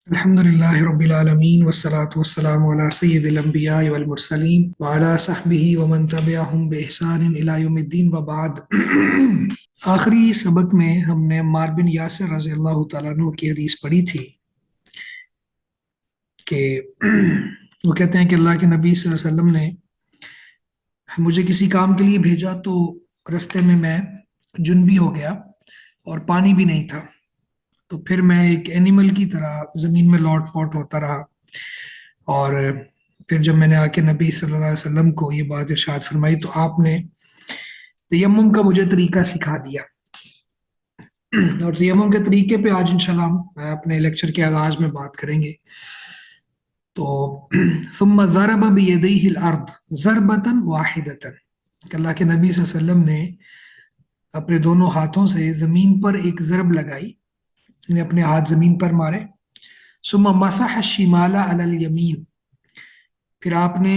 الحمدللہ رب العالمین والصلاة والسلام علی سید الانبیاء والمرسلین وعلی صحبہ ومن تبعہم بإحسان الی یوم الدین وبعد۔ آخری سبق میں ہم نے عمار بن یاسر رضی اللہ تعالیٰ عنہ کی حدیث پڑھی تھی کہ وہ کہتے ہیں کہ اللہ کے نبی صلی اللہ علیہ وسلم نے مجھے کسی کام کے لیے بھیجا تو رستے میں جنبی ہو گیا اور پانی بھی نہیں تھا، تو پھر میں ایک اینیمل کی طرح زمین میں لوٹ پوٹ ہوتا رہا، اور پھر جب میں نے آ کے نبی صلی اللہ علیہ وسلم کو یہ بات ارشاد فرمائی تو آپ نے تیمم کا مجھے طریقہ سکھا دیا، اور تیمم کے طریقے پہ آج انشاءاللہ ہم اپنے لیکچر کے آغاز میں بات کریں گے۔ تو ثم ضرب بیدیہ الارض ضربۃ واحدۃ، کہ اللہ کے نبی صلی اللہ علیہ وسلم نے اپنے دونوں ہاتھوں سے زمین پر ایک ضرب لگائی، یعنی اپنے ہاتھ زمین پر مارے۔ ثم مسح الشمال علی الیمین، پھر آپ نے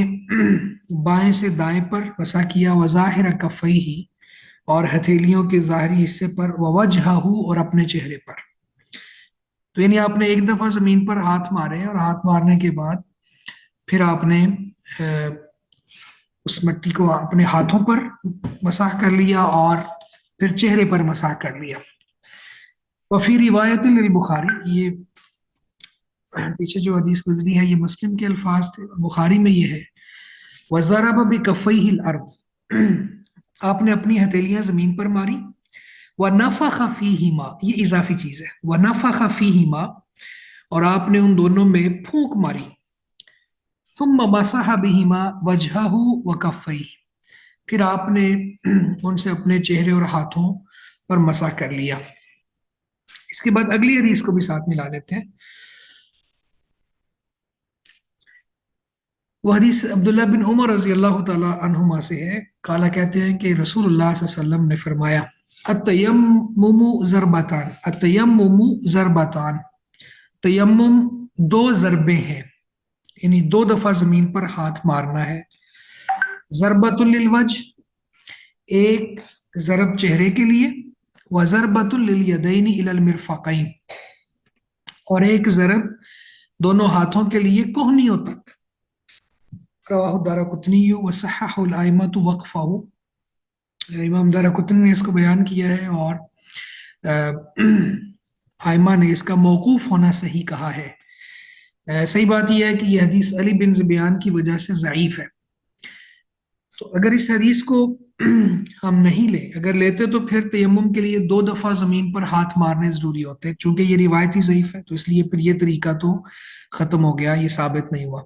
بائیں سے دائیں پر مسح کیا، وظاہر کفیہ، اور ہتھیلیوں کے ظاہری حصے پر، ووجہہ، اور اپنے چہرے پر۔ تو یعنی آپ نے ایک دفعہ زمین پر ہاتھ مارے، اور ہاتھ مارنے کے بعد پھر آپ نے اس مٹی کو اپنے ہاتھوں پر مسح کر لیا اور پھر چہرے پر مسح کر لیا۔ وفی روایت للبخاری، یہ پیچھے جو حدیث گزری ہے یہ مسلم کے الفاظ تھے، بخاری میں یہ ہے وَضَرَبَ بِكَفَّيْهِ الْأَرْض، آپ نے اپنی ہتھیلیاں زمین پر ماری، وَنَفَخَ فِيهِمَا، یہ اضافی چیز ہے، وَنَفَخَ فِيهِمَا، اور آپ نے ان دونوں میں پھونک ماری، ثُمَّ مَسَحَ بِهِمَا وَجْهَهُ وَكَفَّيْهِ، پھر آپ نے ان سے اپنے چہرے اور ہاتھوں پر مسح کر لیا۔ اس کے بعد اگلی حدیث کو بھی ساتھ ملا لیتے ہیں۔ وہ حدیث عبداللہ بن عمر رضی اللہ تعالی عنہما سے ہے، قالا کہتے ہیں کہ رسول اللہ صلی اللہ علیہ وسلم نے فرمایا التیمم ضربتان، التیمم ضربتان، تیمم دو ضربیں ہیں، یعنی دو دفعہ زمین پر ہاتھ مارنا ہے۔ ضربۃ للوجہ، ایک ضرب چہرے کے لیے، وضربۃ للیدین الی المرفقین، اور ایک ضرب دونوں ہاتھوں کے لیے کوہنیوں تک۔ رواہ دارقطنی وصححہ الائمۃ وقفہ، امام دارقطنی نے اس کو بیان کیا ہے اور ائمہ نے اس کا موقوف ہونا صحیح کہا ہے۔ صحیح بات یہ ہے کہ یہ حدیث علی بن ذبیان کی وجہ سے ضعیف ہے، تو اگر اس حدیث کو ہم نہیں لیں، اگر لیتے تو پھر تیمم کے لیے دو دفعہ زمین پر ہاتھ مارنے ضروری ہوتے ہیں، چونکہ یہ روایتی ضعیف ہے تو اس لیے پھر یہ طریقہ تو ختم ہو گیا، یہ ثابت نہیں ہوا۔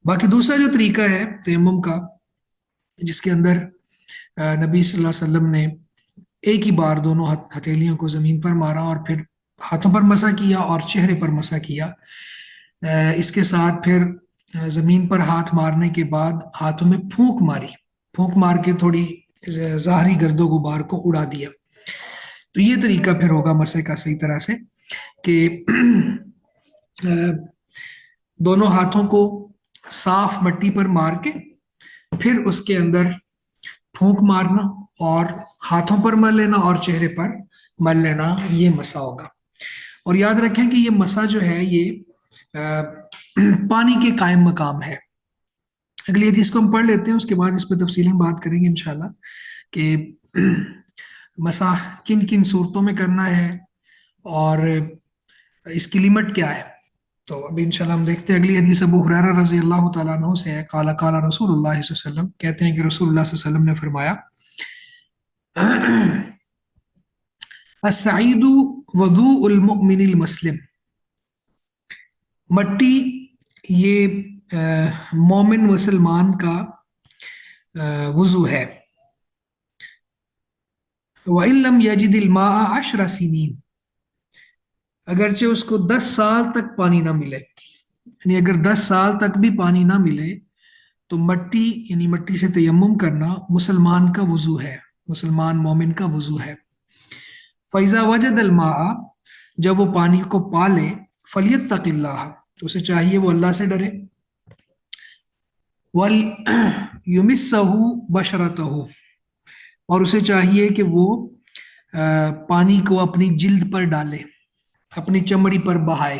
باقی دوسرا جو طریقہ ہے تیمم کا، جس کے اندر نبی صلی اللہ علیہ وسلم نے ایک ہی بار دونوں ہتھیلیوں کو زمین پر مارا اور پھر ہاتھوں پر مسح کیا اور چہرے پر مسح کیا، اس کے ساتھ پھر زمین پر ہاتھ مارنے کے بعد ہاتھوں میں پھونک ماری، پھونک مار کے تھوڑی ظاہری گرد و غبار کو اڑا دیا۔ تو یہ طریقہ پھر ہوگا مسح کا صحیح طرح سے، کہ دونوں ہاتھوں کو صاف مٹی پر مار کے پھر اس کے اندر پھونک مارنا اور ہاتھوں پر مل لینا اور چہرے پر مل لینا، یہ مسح ہوگا۔ اور یاد رکھیں کہ یہ مسح جو ہے یہ پانی کے قائم مقام ہے۔ اگلی حدیث کو ہم پڑھ لیتے ہیں، اس کے بعد اس پہ تفصیلاً بات کریں گے انشاءاللہ کہ مسح کن کن صورتوں میں کرنا ہے اور اس کی لمٹ کیا ہے۔ تو ابھی انشاءاللہ ہم دیکھتے ہیں اگلی حدیث ابو ہریرہ رضی اللہ تعالیٰ عنہ سے ہے، قال قال رسول اللہ صلی اللہ علیہ وسلم، کہتے ہیں کہ رسول اللہ صلی اللہ علیہ وسلم نے فرمایا السعید وضوء المؤمن المسلم، مٹی یہ مومن مسلمان کا وضو ہے۔ وَإِن لَمْ يَجِدِ الْمَاءَ 10 سنین، اگرچہ اس کو 10 سال تک پانی نہ ملے، یعنی اگر 10 سال تک بھی پانی نہ ملے تو مٹی، یعنی مٹی سے تیمم کرنا مسلمان کا وضو ہے، مسلمان مومن کا وضو ہے۔ فَإِذَا وَجَدَ الْمَاءَ، جب وہ پانی کو پا لے، فَلْيَتَّقِ اللَّهَ، تو اسے چاہیے وہ اللہ سے ڈرے، وَلْيُمِسَّهُ بَشْرَتَهُ، اور اسے چاہیے کہ وہ پانی کو اپنی جلد پر ڈالے، اپنی چمڑی پر بہائے،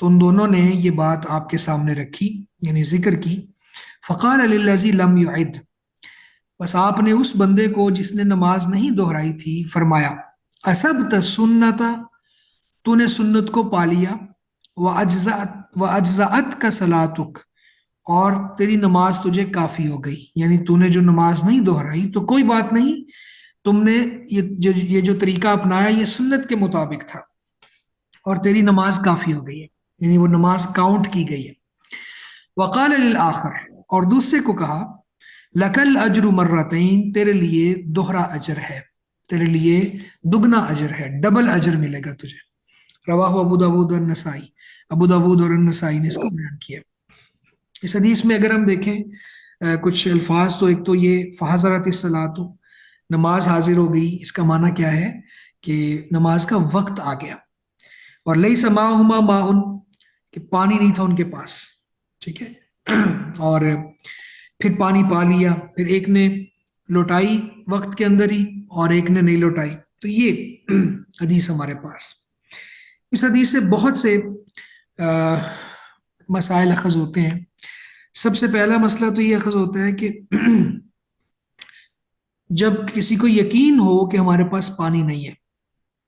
تو ان دونوں نے یہ بات آپ کے سامنے رکھی، یعنی ذکر کی. فقال للذی لم یعد، بس آپ نے اس بندے کو جس نے نماز نہیں دہرائی تھی فرمایا، اسبت سنت، تو نے سنت کو پا لیا، وَأَجْزَأَتْ کا صلاتک، اور تیری نماز تجھے کافی ہو گئی. یعنی تو نے جو نماز نہیں دہرائی تو کوئی بات نہیں، تم نے یہ جو طریقہ اپنایا یہ سنت کے مطابق تھا اور تیری نماز کافی ہو گئی ہے، یعنی وہ نماز کاؤنٹ کی گئی ہے. وقال للآخر، اور دوسرے کو کہا، لکل اجر مرتین، تیرے لیے دوہرا اجر ہے، تیرے لیے دگنا اجر ہے، ڈبل اجر ملے گا تجھے. رواہ ابو داود اور نسائی، ابو داود اور نسائی نے اس کو بیان کیا. اس حدیث میں اگر ہم دیکھیں کچھ الفاظ، تو ایک تو یہ فحضرت الصلاۃ، نماز حاضر ہو گئی، اس کا معنی کیا ہے کہ نماز کا وقت آ گیا. اور لیس معہما ماء، کہ پانی نہیں تھا ان کے پاس، ٹھیک ہے. اور پھر پانی پا لیا، پھر ایک نے لوٹائی وقت کے اندر ہی اور ایک نے نہیں لوٹائی. تو یہ حدیث ہمارے پاس، اس حدیث سے بہت سے مسائل اخذ ہوتے ہیں. سب سے پہلا مسئلہ تو یہ اخذ ہوتا ہے کہ جب کسی کو یقین ہو کہ ہمارے پاس پانی نہیں ہے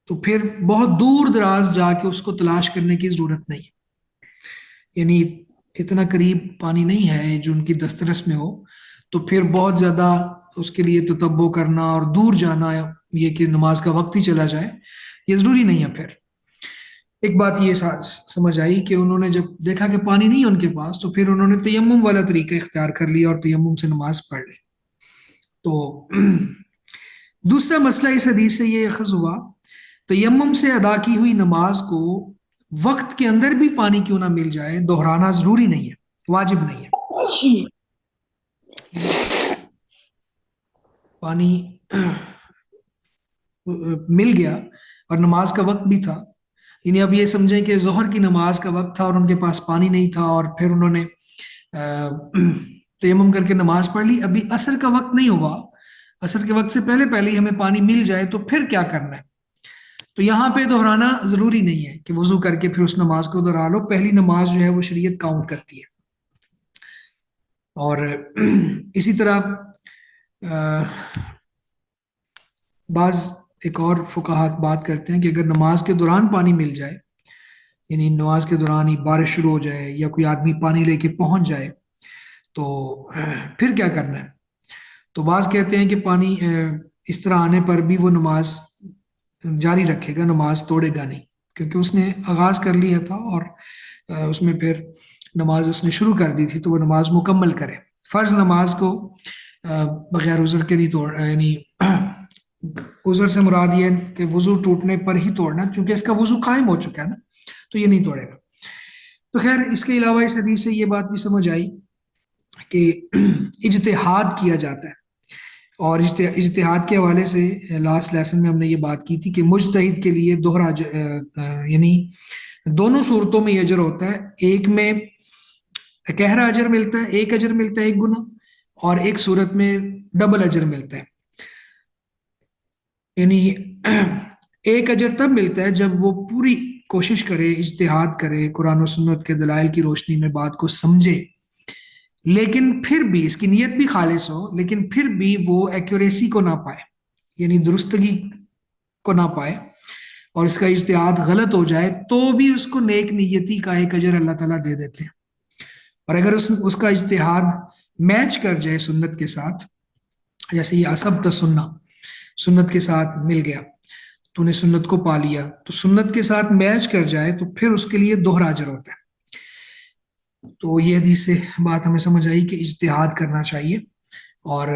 تو پھر بہت دور دراز جا کے اس کو تلاش کرنے کی ضرورت نہیں. یعنی اتنا قریب پانی نہیں ہے جو ان کی دسترس میں ہو، تو پھر بہت زیادہ اس کے لیے تتبع کرنا اور دور جانا، یہ کہ نماز کا وقت ہی چلا جائے، یہ ضروری نہیں ہے. پھر ایک بات یہ سمجھ آئی کہ انہوں نے جب دیکھا کہ پانی نہیں ہے ان کے پاس تو پھر انہوں نے تیمم والا طریقہ اختیار کر لیا اور تیمم سے نماز پڑھ لی. تو دوسرا مسئلہ اس حدیث سے یہ اخذ ہوا، تیمم سے ادا کی ہوئی نماز کو وقت کے اندر بھی پانی کیوں نہ مل جائے، دہرانا ضروری نہیں ہے، واجب نہیں ہے. پانی مل گیا اور نماز کا وقت بھی تھا، یعنی اب یہ سمجھیں کہ ظہر کی نماز کا وقت تھا اور ان کے پاس پانی نہیں تھا اور پھر انہوں نے تیمم کر کے نماز پڑھ لی. ابھی عصر کا وقت نہیں ہوا، عصر کے وقت سے پہلے پہلے ہی ہمیں پانی مل جائے تو پھر کیا کرنا ہے. تو یہاں پہ دہرانا ضروری نہیں ہے کہ وضو کر کے پھر اس نماز کو دہرا لو، پہلی نماز جو ہے وہ شریعت کاؤنٹ کرتی ہے. اور اسی طرح بعض ایک اور فقہات بات کرتے ہیں کہ اگر نماز کے دوران پانی مل جائے، یعنی نماز کے دوران ہی بارش شروع ہو جائے یا کوئی آدمی پانی لے کے پہنچ جائے تو پھر کیا کرنا ہے. تو بعض کہتے ہیں کہ پانی اس طرح آنے پر بھی وہ نماز جاری رکھے گا، نماز توڑے گا نہیں، کیونکہ اس نے آغاز کر لیا تھا اور اس میں پھر نماز اس نے شروع کر دی تھی تو وہ نماز مکمل کرے. فرض نماز کو بغیر عذر کے نہیں توڑ، یعنی عذر سے مراد یہ کہ وضو ٹوٹنے پر ہی توڑنا، چونکہ اس کا وضو قائم ہو چکا ہے نا، تو یہ نہیں توڑے گا. تو خیر اس کے علاوہ اس حدیث سے یہ بات بھی سمجھ آئی کہ اجتہاد کیا جاتا ہے. اور اجتہاد کے حوالے سے لاسٹ لیسن میں ہم نے یہ بات کی تھی کہ مجتہد کے لیے دوہرا یعنی دونوں صورتوں میں یہ اجر ہوتا ہے، ایک میں گہرا اجر ملتا ہے، ایک اجر ملتا ہے 1 گنا، اور ایک صورت میں ڈبل اجر ملتا ہے. یعنی ایک اجر تب ملتا ہے جب وہ پوری کوشش کرے، اجتہاد کرے، قرآن و سنت کے دلائل کی روشنی میں بات کو سمجھے، لیکن پھر بھی اس کی نیت بھی خالص ہو، لیکن پھر بھی وہ ایکوریسی کو نہ پائے، یعنی درستگی کو نہ پائے، اور اس کا اجتہاد غلط ہو جائے تو بھی اس کو نیک نیتی کا ایک اجر اللہ تعالیٰ دے دیتے ہیں. اور اگر اس کا اجتہاد میچ کر جائے سنت کے ساتھ، جیسے یہ اسبت سننا، سنت کے ساتھ مل گیا، تو نے سنت کو پا لیا، تو سنت کے ساتھ میچ کر جائے تو پھر اس کے لیے دوہرا اجر ہوتا ہے. تو یہ حدیث سے بات ہمیں سمجھ آئی کہ اجتہاد کرنا چاہیے، اور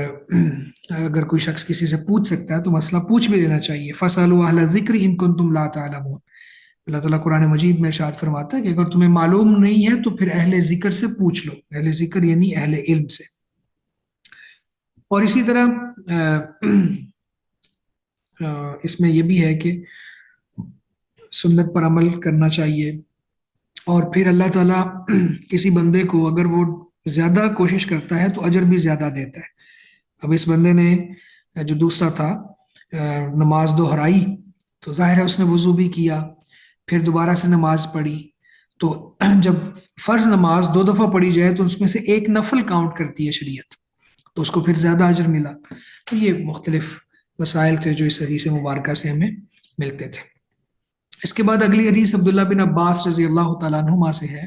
اگر کوئی شخص کسی سے پوچھ سکتا ہے تو مسئلہ پوچھ بھی لینا چاہیے. فَاسْأَلُوا أَهْلَ الذِّكْرِ إِن كُنتُمْ لَا تَعْلَمُونَ. اللہ تعالیٰ قرآن مجید میں ارشاد فرماتا ہے کہ اگر تمہیں معلوم نہیں ہے تو پھر اہل ذکر سے پوچھ لو، اہل ذکر یعنی اہل علم سے. اور اسی طرح اس میں یہ بھی ہے کہ سنت پر عمل کرنا چاہیے، اور پھر اللہ تعالیٰ کسی بندے کو اگر وہ زیادہ کوشش کرتا ہے تو اجر بھی زیادہ دیتا ہے. اب اس بندے نے جو دوسرا تھا نماز دہرائی، تو ظاہر ہے اس نے وضو بھی کیا، پھر دوبارہ سے نماز پڑھی، تو جب فرض نماز 2 دفعہ پڑھی جائے تو اس میں سے ایک نفل کاؤنٹ کرتی ہے شریعت، تو اس کو پھر زیادہ اجر ملا۔ تو یہ مختلف مسائل تھے جو اس حدیث مبارکہ سے ہمیں ملتے تھے۔ اس کے بعد اگلی حدیث عبداللہ بن عباس رضی اللہ تعالیٰ عنہما سے ہے،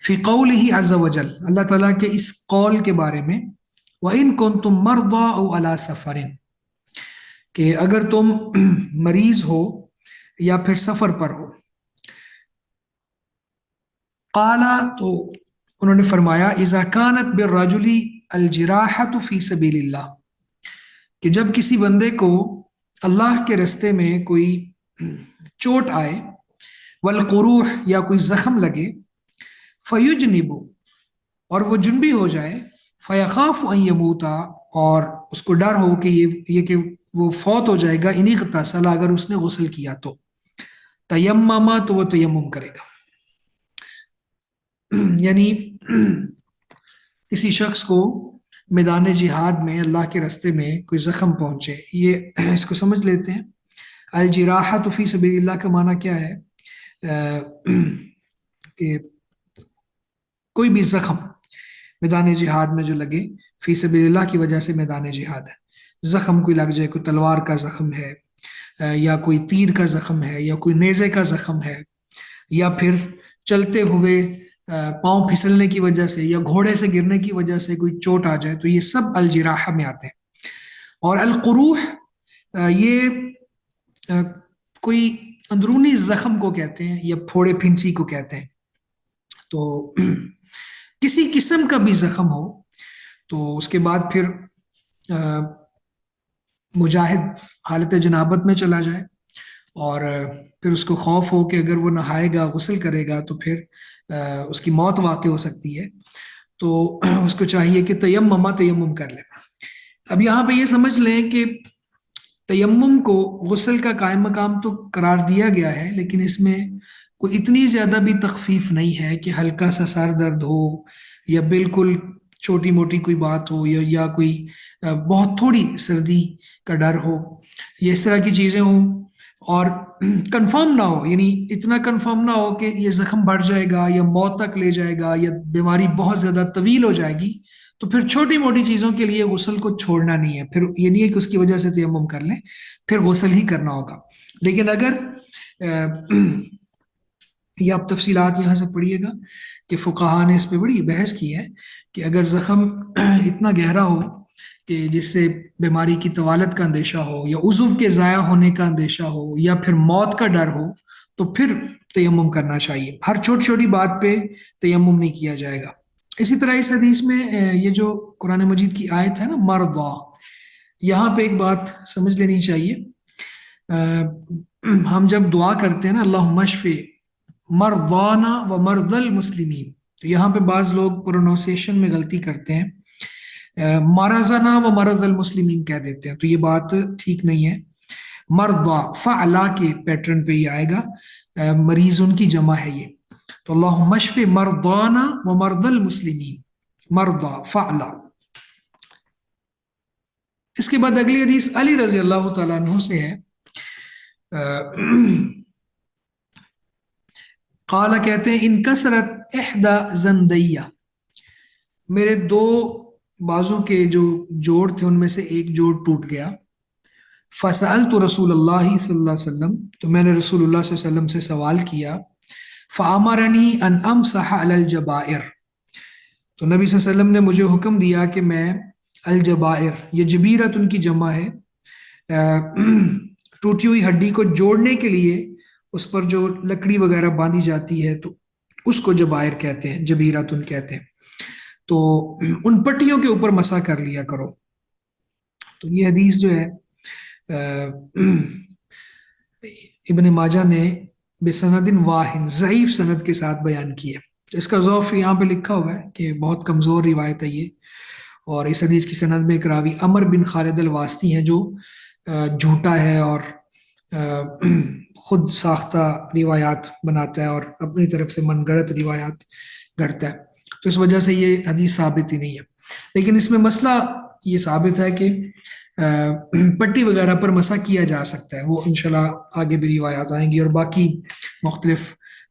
فی قولہ عز وجل، اللہ تعالیٰ کے اس قول کے بارے میں، وَإِن كُنتُم مَرْضَىٰ أَوْ عَلَىٰ سَفَرٍ، کہ اگر تم مریض ہو یا پھر سفر پر ہو۔ قالا، تو انہوں نے فرمایا، اذا كانت بالرجل الجراحة فی سبیل اللہ، کہ جب کسی بندے کو اللہ کے رستے میں کوئی چوٹ آئے، والقروح، یا کوئی زخم لگے، فیجنب، اور وہ جنبی ہو جائے، فیخاف ان یموتا، اور اس کو ڈر ہو کہ یہ کہ وہ فوت ہو جائے گا، ان اغتسل، اگر اس نے غسل کیا تو، تیمما، تو وہ تیمم کرے گا۔ یعنی کسی شخص کو میدان جہاد میں اللہ کے رستے میں کوئی زخم پہنچے، یہ اس کو سمجھ لیتے ہیں۔ الجراحۃ فی سبیل اللہ کا معنی کیا ہے؟ کہ کوئی بھی زخم میدان جہاد میں جو لگے، فی سبیل اللہ کی وجہ سے میدان جہاد ہے، زخم کوئی لگ جائے، کوئی تلوار کا زخم ہے، یا کوئی تیر کا زخم ہے، یا کوئی نیزے کا زخم ہے، یا پھر چلتے ہوئے پاؤں پھسلنے کی وجہ سے یا گھوڑے سے گرنے کی وجہ سے کوئی چوٹ آ جائے، تو یہ سب الجراحہ میں آتے ہیں۔ اور القروح یہ کوئی اندرونی زخم کو کہتے ہیں، یا پھوڑے پھنسی کو کہتے ہیں۔ تو کسی قسم کا بھی زخم ہو تو اس کے بعد پھر مجاہد حالت جنابت میں چلا جائے، اور پھر اس کو خوف ہو کہ اگر وہ نہائے گا، غسل کرے گا، تو پھر اس کی موت واقع ہو سکتی ہے، تو اس کو چاہیے کہ تیمم کر لے۔ اب یہاں پہ یہ سمجھ لیں کہ تیمم کو غسل کا قائم مقام تو قرار دیا گیا ہے، لیکن اس میں کوئی اتنی زیادہ بھی تخفیف نہیں ہے کہ ہلکا سا سر درد ہو، یا بالکل چھوٹی موٹی کوئی بات ہو، یا کوئی بہت تھوڑی سردی کا ڈر ہو، یا اس طرح کی چیزیں ہوں، اور کنفرم نہ ہو، یعنی اتنا کنفرم نہ ہو کہ یہ زخم بڑھ جائے گا یا موت تک لے جائے گا، یا بیماری بہت زیادہ طویل ہو جائے گی، تو پھر چھوٹی موٹی چیزوں کے لیے غسل کو چھوڑنا نہیں ہے، پھر یہ نہیں ہے کہ اس کی وجہ سے تیمم کر لیں، پھر غسل ہی کرنا ہوگا۔ لیکن اگر یہ آپ تفصیلات یہاں سے پڑھیے گا کہ فقہا نے اس پہ بڑی بحث کی ہے کہ اگر زخم اتنا گہرا ہو کہ جس سے بیماری کی طوالت کا اندیشہ ہو، یا عضو کے ضائع ہونے کا اندیشہ ہو، یا پھر موت کا ڈر ہو، تو پھر تیمم کرنا چاہیے۔ ہر چھوٹی چھوٹی بات پہ تیمم نہیں کیا جائے گا۔ اسی طرح اس حدیث میں یہ جو قرآن مجید کی آیت ہے نا، مرضا، یہاں پہ ایک بات سمجھ لینی چاہیے۔ ہم جب دعا کرتے ہیں نا، اللہم اشفی مرضانا و مرضی المسلمین، تو یہاں پہ بعض لوگ پروننسیشن میں غلطی کرتے ہیں، مرضنا و مرض المسلمین کہہ دیتے ہیں، تو یہ بات ٹھیک نہیں ہے۔ مرضا فعلا کے پیٹرن پہ یہ آئے گا، مریض ان کی جمع ہے یہ، تو اللہم اشفی مرضانا و مرضی المسلمین، مرضا فعلا۔ اس کے بعد اگلی حدیث علی رضی اللہ تعالیٰ عنہ سے ہے، قال، کہتے ہیں، انکسرت احدى زندیہ، میرے 2 بازو کے جو جوڑ تھے ان میں سے ایک جوڑ ٹوٹ گیا، فسألت رسول اللہ صلی اللہ علیہ وسلم، تو میں نے رسول اللہ صلی اللہ علیہ وسلم سے سوال کیا، فامرنی ان امسح علی الجبائر، تو نبی صلی اللہ علیہ وسلم نے مجھے حکم دیا کہ میں الجبائر، یہ جبیرت ان کی جمع ہے، ٹوٹی ہوئی ہڈی کو جوڑنے کے لیے اس پر جو لکڑی وغیرہ باندھی جاتی ہے، تو اس کو جبائر کہتے ہیں، جبیرتن کہتے ہیں، تو ان پٹیوں کے اوپر مسح کر لیا کرو۔ تو یہ حدیث جو ہے ابن ماجہ نے بسند واہن، ضعیف سند کے ساتھ بیان کی ہے، تو اس کا ضعف یہاں پہ لکھا ہوا ہے کہ بہت کمزور روایت ہے یہ، اور اس حدیث کی سند میں ایک راوی عمر بن خالد الواسطی ہے جو جھوٹا ہے اور خود ساختہ روایات بناتا ہے اور اپنی طرف سے من گڑت روایات گھڑتا ہے، تو اس وجہ سے یہ حدیث ثابت ہی نہیں ہے۔ لیکن اس میں مسئلہ یہ ثابت ہے کہ پٹی وغیرہ پر مسح کیا جا سکتا ہے، وہ انشاءاللہ آگے بھی روایات آئیں گی، اور باقی مختلف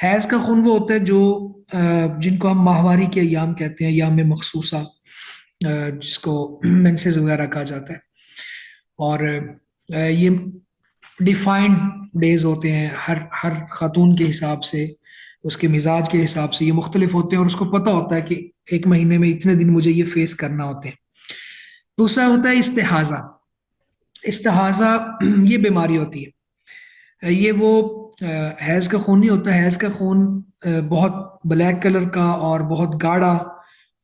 حیض کا خون وہ ہوتا ہے جو جن کو ہم ماہواری کے ایام کہتے ہیں، ایام مخصوصہ، جس کو مینسز وغیرہ کہا جاتا ہے، اور یہ ڈیفائنڈ ڈیز ہوتے ہیں، ہر ہر خاتون کے حساب سے، اس کے مزاج کے حساب سے یہ مختلف ہوتے ہیں، اور اس کو پتہ ہوتا ہے کہ ایک مہینے میں اتنے دن مجھے یہ فیس کرنا ہوتے ہیں۔ دوسرا ہوتا ہے استحاضہ۔ استحاضہ یہ بیماری ہوتی ہے، یہ وہ حیض کا خون نہیں ہوتا۔ حیض کا خون بہت بلیک کلر کا اور بہت گاڑھا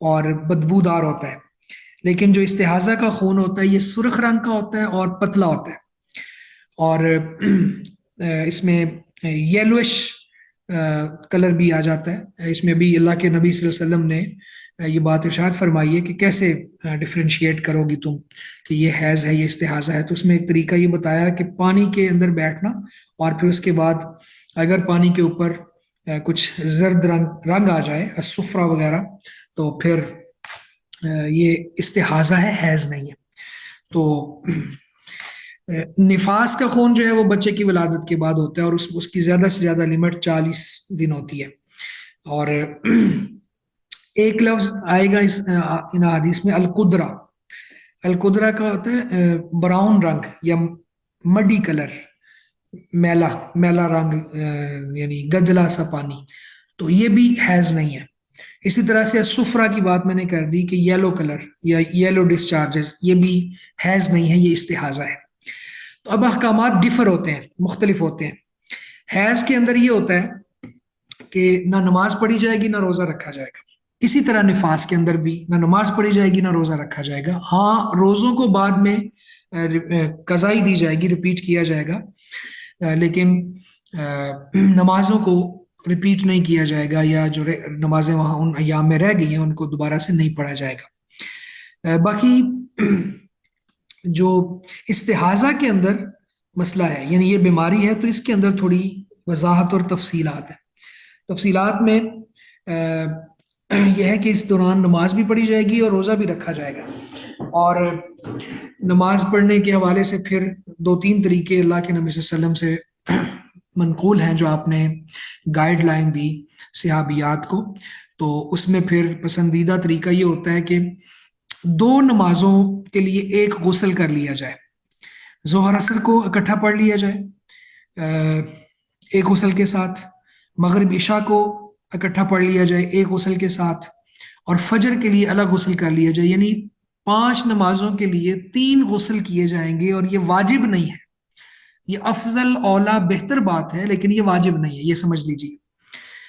اور بدبودار ہوتا ہے، لیکن جو استحاضہ کا خون ہوتا ہے یہ سرخ رنگ کا ہوتا ہے اور پتلا ہوتا ہے، اور اس میں یلوش کلر بھی آ جاتا ہے۔ اس میں بھی اللہ کے نبی صلی اللہ علیہ وسلم نے یہ بات ارشاد فرمائی ہے کہ کیسے ڈفرینشیٹ کرو گی تم کہ یہ حیض ہے، یہ استحاضہ ہے۔ تو اس میں ایک طریقہ یہ بتایا کہ پانی کے اندر بیٹھنا، اور پھر اس کے بعد اگر پانی کے اوپر کچھ زرد رنگ آ جائے، الصفرہ وغیرہ، تو پھر یہ استحاضہ ہے، حیض نہیں ہے۔ تو نفاس کا خون جو ہے وہ بچے کی ولادت کے بعد ہوتا ہے، اور اس کی زیادہ سے زیادہ لمٹ 40 دن ہوتی ہے۔ اور ایک لفظ آئے گا ان حدیث میں، القدرہ۔ القدرہ کا ہوتا ہے براؤن رنگ یا مڈی کلر، میلا میلا رنگ، یعنی گدلا سا پانی، تو یہ بھی حیض نہیں ہے۔ اسی طرح سے سفرہ کی بات میں نے کر دی کہ یلو کلر یا یلو ڈسچارجز، یہ بھی حیض نہیں ہے، یہ استحاضہ ہے۔ تو اب احکامات ڈفر ہوتے ہیں، مختلف ہوتے ہیں۔ حیض کے اندر یہ ہوتا ہے کہ نہ نماز پڑھی جائے گی، نہ روزہ رکھا جائے گا۔ اسی طرح نفاس کے اندر بھی نہ نماز پڑھی جائے گی، نہ روزہ رکھا جائے گا۔ ہاں، روزوں کو بعد میں قضائی دی جائے گی، ریپیٹ کیا جائے گا، لیکن نمازوں کو ریپیٹ نہیں کیا جائے گا، یا جو نمازیں وہاں ان ایام میں رہ گئی ہیں ان کو دوبارہ سے نہیں پڑھا جائے گا۔ باقی جو استحاضہ کے اندر مسئلہ ہے، یعنی یہ بیماری ہے، تو اس کے اندر تھوڑی وضاحت اور تفصیلات ہیں۔ تفصیلات میں یہ ہے کہ اس دوران نماز بھی پڑھی جائے گی اور روزہ بھی رکھا جائے گا۔ اور نماز پڑھنے کے حوالے سے پھر 2-3 طریقے اللہ کے نبی صلی اللہ علیہ وسلم سے منقول ہیں، جو آپ نے گائیڈ لائن دی صحابیات کو۔ تو اس میں پھر پسندیدہ طریقہ یہ ہوتا ہے کہ 2 نمازوں کے لیے ایک غسل کر لیا جائے۔ ظہر اثر کو اکٹھا پڑھ لیا جائے ایک غسل کے ساتھ، مغرب عشاء کو اکٹھا پڑھ لیا جائے ایک غسل کے ساتھ، اور فجر کے لیے الگ غسل کر لیا جائے۔ یعنی 5 نمازوں کے لیے 3 غسل کیے جائیں گے، اور یہ واجب نہیں ہے، یہ افضل اولا بہتر بات ہے، لیکن یہ واجب نہیں ہے، یہ سمجھ لیجیے۔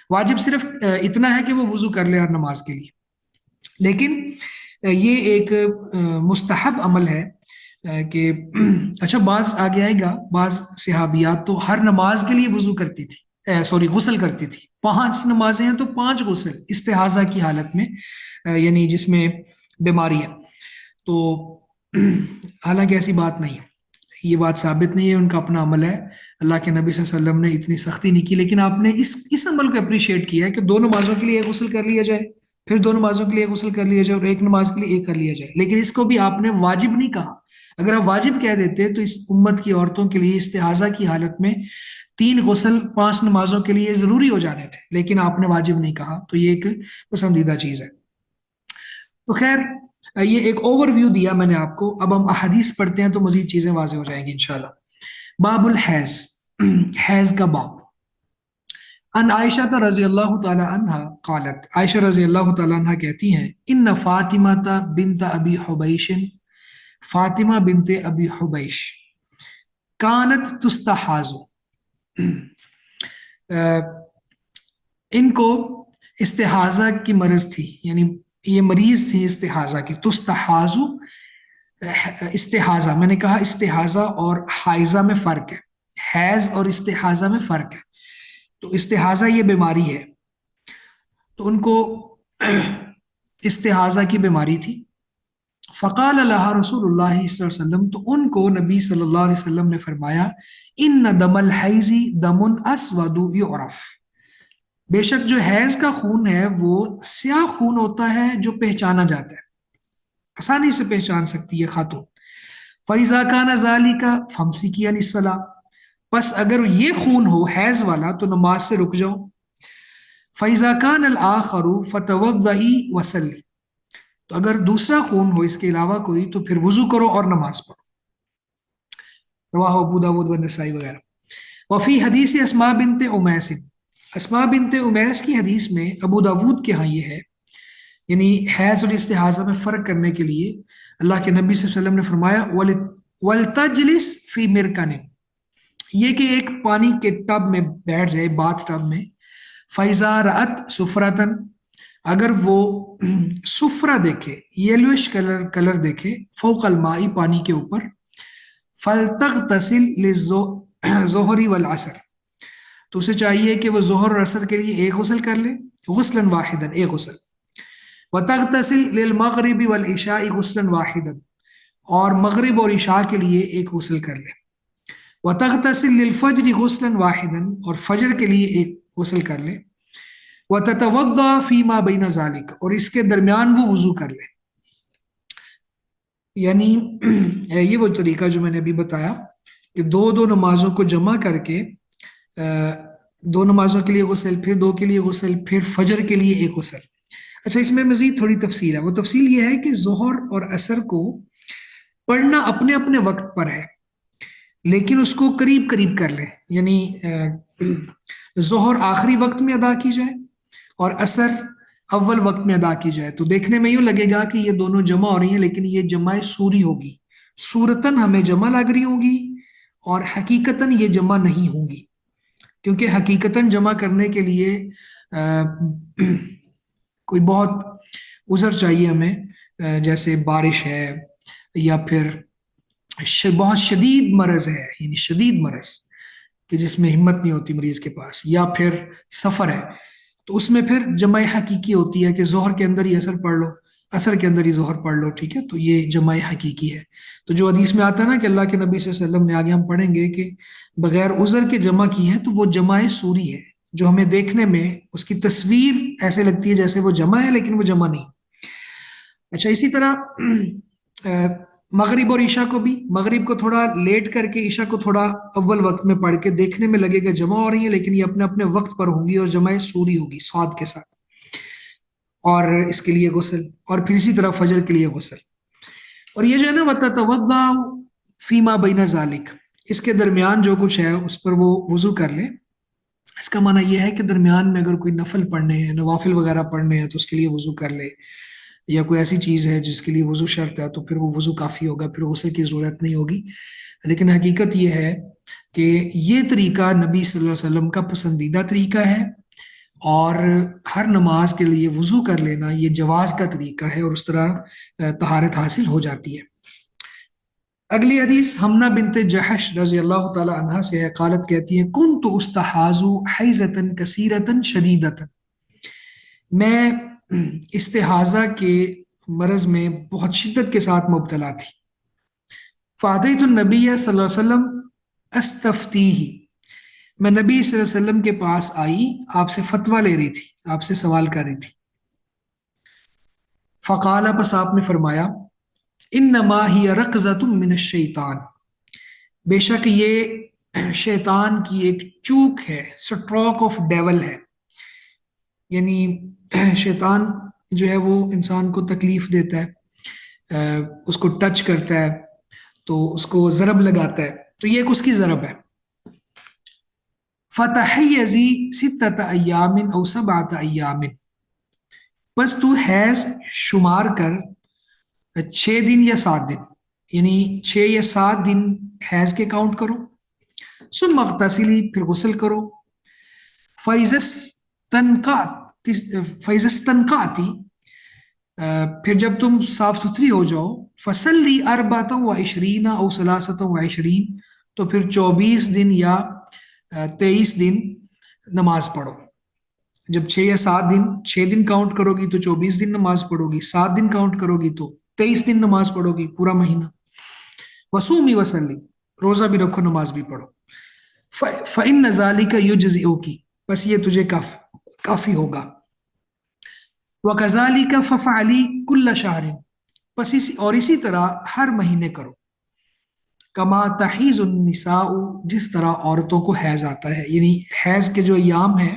واجب صرف اتنا ہے کہ وہ وضو کر لے ہر نماز کے لیے، لیکن یہ ایک مستحب عمل ہے کہ اچھا، بعض آگے آئے گا، بعض صحابیات تو ہر نماز کے لیے وضو کرتی تھی، غسل کرتی تھی۔ 5 نمازیں ہیں تو 5 غسل استحاضہ کی حالت میں، یعنی جس میں بیماری ہے۔ تو حالانکہ ایسی بات نہیں ہے، یہ بات ثابت نہیں ہے، ان کا اپنا عمل ہے۔ اللہ کے نبی صلی اللہ علیہ وسلم نے اتنی سختی نہیں کی، لیکن آپ نے اس عمل کو اپریشیٹ کیا ہے کہ 2 نمازوں کے لیے ایک غسل کر لیا جائے، پھر 2 نمازوں کے لیے غسل کر لیا جائے، اور ایک نماز کے لیے ایک کر لیا جائے۔ لیکن اس کو بھی آپ نے واجب نہیں کہا۔ اگر آپ واجب کہہ دیتے تو اس امت کی عورتوں کے لیے استحاضہ کی حالت میں 3 غسل 5 نمازوں کے لیے ضروری ہو جانے تھے، لیکن آپ نے واجب نہیں کہا، تو یہ ایک پسندیدہ چیز ہے۔ تو خیر، یہ ایک اوور ویو دیا میں نے آپ کو۔ اب ہم احادیث پڑھتے ہیں تو مزید چیزیں واضح ہو جائیں گی انشاءاللہ۔ باب الحیض، حیض کا باب۔ ان عائشہ رضی اللہ تعالی عنہ قالت، عائشہ رضی اللہ تعالی عنہ کہتی ہیں، ان فاطمہ بنت ابی حبیش، فاطمہ بنت ابی حبیش، کانت تستحاز، ان کو استحاضہ کی مرض تھی، یعنی یہ مریض تھی استحاضہ کی۔ تستحاز، استحاضہ، میں نے کہا استحاضہ اور حائضہ میں فرق ہے، حیض اور استحاضہ میں فرق ہے۔ تو استحاضہ یہ بیماری ہے، تو ان کو استحاضہ کی بیماری تھی۔ فقال لها رسول اللہ صلی اللہ علیہ وسلم، تو ان کو نبی صلی اللہ علیہ وسلم نے فرمایا، ان دم الحیض دم اسود یعرف، بے شک جو حیض کا خون ہے وہ سیاہ خون ہوتا ہے جو پہچانا جاتا ہے، آسانی سے پہچان سکتی ہے خاتون۔ فَإِذَا كَانَ ذَلِكَ فَامْسِكِي عَنِ الصَّلَاةِ، پس اگر یہ خون ہو حیض والا تو نماز سے رک جاؤ۔ فَإِذَا كَانَ الْآخَرُ فَتَوَضَّئِ وَصَلِّ، تو اگر دوسرا خون ہو اس کے علاوہ کوئی تو پھر وضو کرو اور نماز پڑھو. رواہ ابو داود و نسائی وغیرہ. وفی حدیث اسماء بنت امیس، اسماء بنت امیس کی حدیث میں ابو داود کے ہاں یہ ہے، یعنی حیض اور استحاضہ میں فرق کرنے کے لیے اللہ کے نبی صلی اللہ علیہ وسلم نے فرمایا وَلْتَجْلِسْ فِي مِرْكَنٍ، یہ کہ ایک پانی کے ٹب میں بیٹھ جائے، باتھ ٹب میں. فَإِذَا رَأَتْ سُفْرَةً، اگر وہ سفرہ دیکھے، یلوش کلر دیکھے، فوق الماء پانی کے اوپر، فَلْتَغْتَسِلْ لِلظُّهْرِ وَالْعَصْرِ، تو اسے چاہیے کہ وہ ظہر اور عصر کے لیے ایک غسل کر لے، غسلاً واحداً، ایک غسل. وَتَغْتَسِلْ لِلْمَغْرِبِ وَالْعِشَاءِ غسلاً واحداً، اور مغرب اور عشاء کے لیے ایک غسل کر لے. وَتَغْتَسِلْ لِلْفَجْرِ غسلاً واحداً، اور فجر کے لیے ایک غسل کر لے. وَتَتَوَضَّأَ فِي مَا بَيْنَ ذَلِكَ، اور اس کے درمیان وہ وضو کر لے. یعنی یہ وہ طریقہ جو میں نے ابھی بتایا کہ دو دو نمازوں کو جمع کر کے، دو نمازوں کے لیے غسل، پھر دو کے لیے غسل، پھر فجر کے لیے ایک غسل. اچھا، اس میں مزید تھوڑی تفصیل ہے. وہ تفصیل یہ ہے کہ ظہر اور عصر کو پڑھنا اپنے اپنے وقت پر ہے، لیکن اس کو قریب قریب کر لیں. یعنی ظہر آخری وقت میں ادا کی جائے اور عصر اول وقت میں ادا کی جائے، تو دیکھنے میں یوں لگے گا کہ یہ دونوں جمع ہو رہی ہیں، لیکن یہ جمع سوری ہوگی. صورتاً ہمیں جمع لگ رہی ہوگی اور حقیقتاً یہ جمع نہیں ہوں گی، کیونکہ حقیقتاً جمع کرنے کے لیے کوئی بہت عذر چاہیے ہمیں، جیسے بارش ہے، یا پھر بہت شدید مرض ہے، یعنی شدید مرض کہ جس میں ہمت نہیں ہوتی مریض کے پاس، یا پھر سفر ہے، تو اس میں پھر جمع حقیقی ہوتی ہے کہ ظہر کے اندر ہی عصر پڑھ لو، عصر کے اندر ہی ظہر پڑھ لو. ٹھیک ہے، تو یہ جمع حقیقی ہے. تو جو حدیث میں آتا ہے نا کہ اللہ کے نبی صلی اللہ علیہ وسلم نے، آگے ہم پڑھیں گے کہ بغیر عذر کے جمع کی ہے، تو وہ جمع سوری ہے، جو ہمیں دیکھنے میں اس کی تصویر ایسے لگتی ہے جیسے وہ جمع ہے، لیکن وہ جمع نہیں. اچھا، اسی طرح مغرب اور عشاء کو بھی، مغرب کو تھوڑا لیٹ کر کے، عشاء کو تھوڑا اول وقت میں پڑھ کے، دیکھنے میں لگے گا جمع ہو رہی ہیں، لیکن یہ اپنے اپنے وقت پر ہوں گی اور جمع سوری ہوگی صاد کے ساتھ، اور اس کے لیے غسل. اور پھر اسی طرح فجر کے لیے غسل. اور یہ جو ہے نا وَتَتَوَضَّأُ فِي مَا بَيْنَ ذَلِكَ، اس کے درمیان جو کچھ ہے اس پر وہ وضو کر لے. اس کا معنی یہ ہے کہ درمیان میں اگر کوئی نفل پڑھنے ہیں، نوافل وغیرہ پڑھنے ہیں، تو اس کے لیے وضو کر لے، یا کوئی ایسی چیز ہے جس کے لیے وضو شرط ہے تو پھر وہ وضو کافی ہوگا، پھر غسل کی ضرورت نہیں ہوگی. لیکن حقیقت یہ ہے کہ یہ طریقہ نبی صلی اللہ علیہ وسلم کا پسندیدہ طریقہ ہے، اور ہر نماز کے لیے وضو کر لینا یہ جواز کا طریقہ ہے، اور اس طرح طہارت حاصل ہو جاتی ہے. اگلی حدیث حمنہ بنت جحش رضی اللہ تعالی عنہ سے ہے. قالت کہتی ہے کنت استحاذ حیضۃ کثیرۃ شدیدۃ، میں استحاضہ کے مرض میں بہت شدت کے ساتھ مبتلا تھی. فاتیت النبی صلی اللہ علیہ وسلم استفتیہ، میں نبی صلی اللہ علیہ وسلم کے پاس آئی، آپ سے فتویٰ لے رہی تھی، آپ سے سوال کر رہی تھی. فقال، پس آپ نے فرمایا انما ہی رقضۃ من الشیطان، بے شک یہ شیطان کی ایک چوک ہے، سٹروک آف ڈیول ہے. یعنی شیطان جو ہے وہ انسان کو تکلیف دیتا ہے، اس کو ٹچ کرتا ہے تو اس کو ضرب لگاتا ہے، تو یہ ایک اس کی ضرب ہے. فتحیزی ستۃ ایام او سبعۃ ایام، بس تو حیض شمار کر 6 دن یا 7 دن، یعنی 6 یا 7 دن حیض کے کاؤنٹ کرو. ثم اغتسلی، پھر غسل کرو. فَإِذَا اسْتَنْقَعْتِ، پھر جب تم صاف ستھری ہو جاؤ، فَصَلِّ 24 أو 23، تو پھر 24 دن یا 23 دن نماز پڑھو. جب 6 یا 7 دن، 6 دن کاؤنٹ کرو گی تو 24 دن نماز پڑھو گی، 7 دن کاؤنٹ کرو گی تو 23 دن نماز پڑھو گی، پورا مہینہ. وصومی وسلی، روزہ بھی رکھو، نماز بھی پڑھو. فَإِنَّ ذَلِكَ يُجْزِئُكِ، بس یہ تجھے کافی ہوگا. وَكَذَلِكَ فَفْعَلِي كُلَّ شَهْرٍ، بس اور اسی طرح ہر مہینے کرو. کما تحیض النساء، جس طرح عورتوں کو حیض آتا ہے، یعنی حیض کے جو ایام ہیں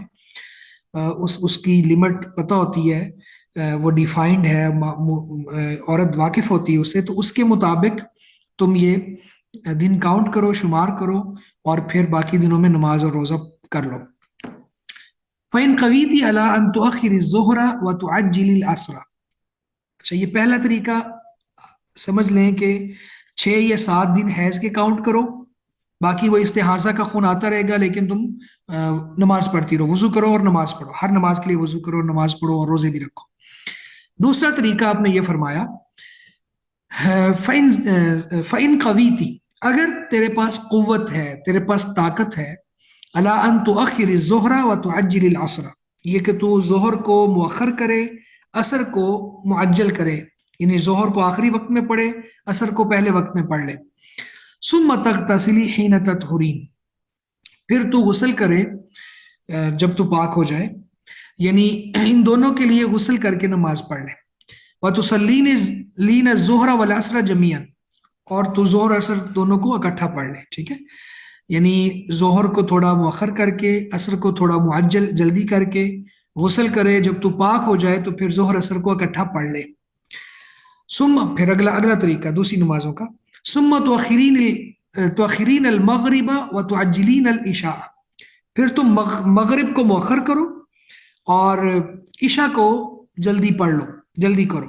اس کی لمٹ پتہ ہوتی ہے، وہ ڈیفائنڈ ہے، عورت واقف ہوتی ہے اس سے، تو اس کے مطابق تم یہ دن کاؤنٹ کرو، شمار کرو، اور پھر باقی دنوں میں نماز اور روزہ کر لو۔ فَإِن قَوِيتِ عَلَىٰ أَن تُؤَخِّرِ الظُّهْرَ وَتُعَجِّلِ الْعَصْرَ۔ اچھا، یہ پہلا طریقہ سمجھ لیں کہ 6 یا 7 دن حیض کے کاؤنٹ کرو، باقی وہ استحاضہ کا خون آتا رہے گا، لیکن تم نماز پڑھتی رہو، وضو کرو اور نماز پڑھو، ہر نماز کے لیے وضو کرو اور نماز پڑھو اور روزے بھی رکھو۔ دوسرا طریقہ آپ نے یہ فرمایا فَإِن قَوِيتِ، اگر تیرے پاس قوت ہے، تیرے پاس طاقت ہے، عَلَىٰ أَن تُؤَخِّرِ الظُّهْرَ وَتُعَجِّلِ الْعَصْرَ، یہ کہ تو ظہر کو مؤخر کرے، عصر کو معجل کرے، یعنی ظہر کو آخری وقت میں پڑھے، عصر کو پہلے وقت میں پڑھ لے۔ ثُمَّ تَغْتَسِلِي حِينَ تَطْهُرِينَ، پھر تو غسل کرے جب تو پاک ہو جائے، یعنی ان دونوں کے لیے غسل کر کے نماز پڑھ لے۔ وَتُصَلِّينَ الظُّهْرَ وَالْعَصْرَ جَمِيعًا، اور تو ظہر عصر دونوں کو اکٹھا پڑھ لے، ٹھیک ہے؟ یعنی ظہر کو تھوڑا مؤخر کر کے، عصر کو تھوڑا معجل جلدی کر کے غسل کرے، جب تو پاک ہو جائے تو پھر ظہر عصر کو اکٹھا پڑھ لے۔ پھر اگلا طریقہ دوسری نمازوں کا، ثم تؤخرین المغرب وتعجلین العشاء، پھر تم مغرب کو مؤخر کرو اور عشاء کو جلدی پڑھ لو، جلدی کرو۔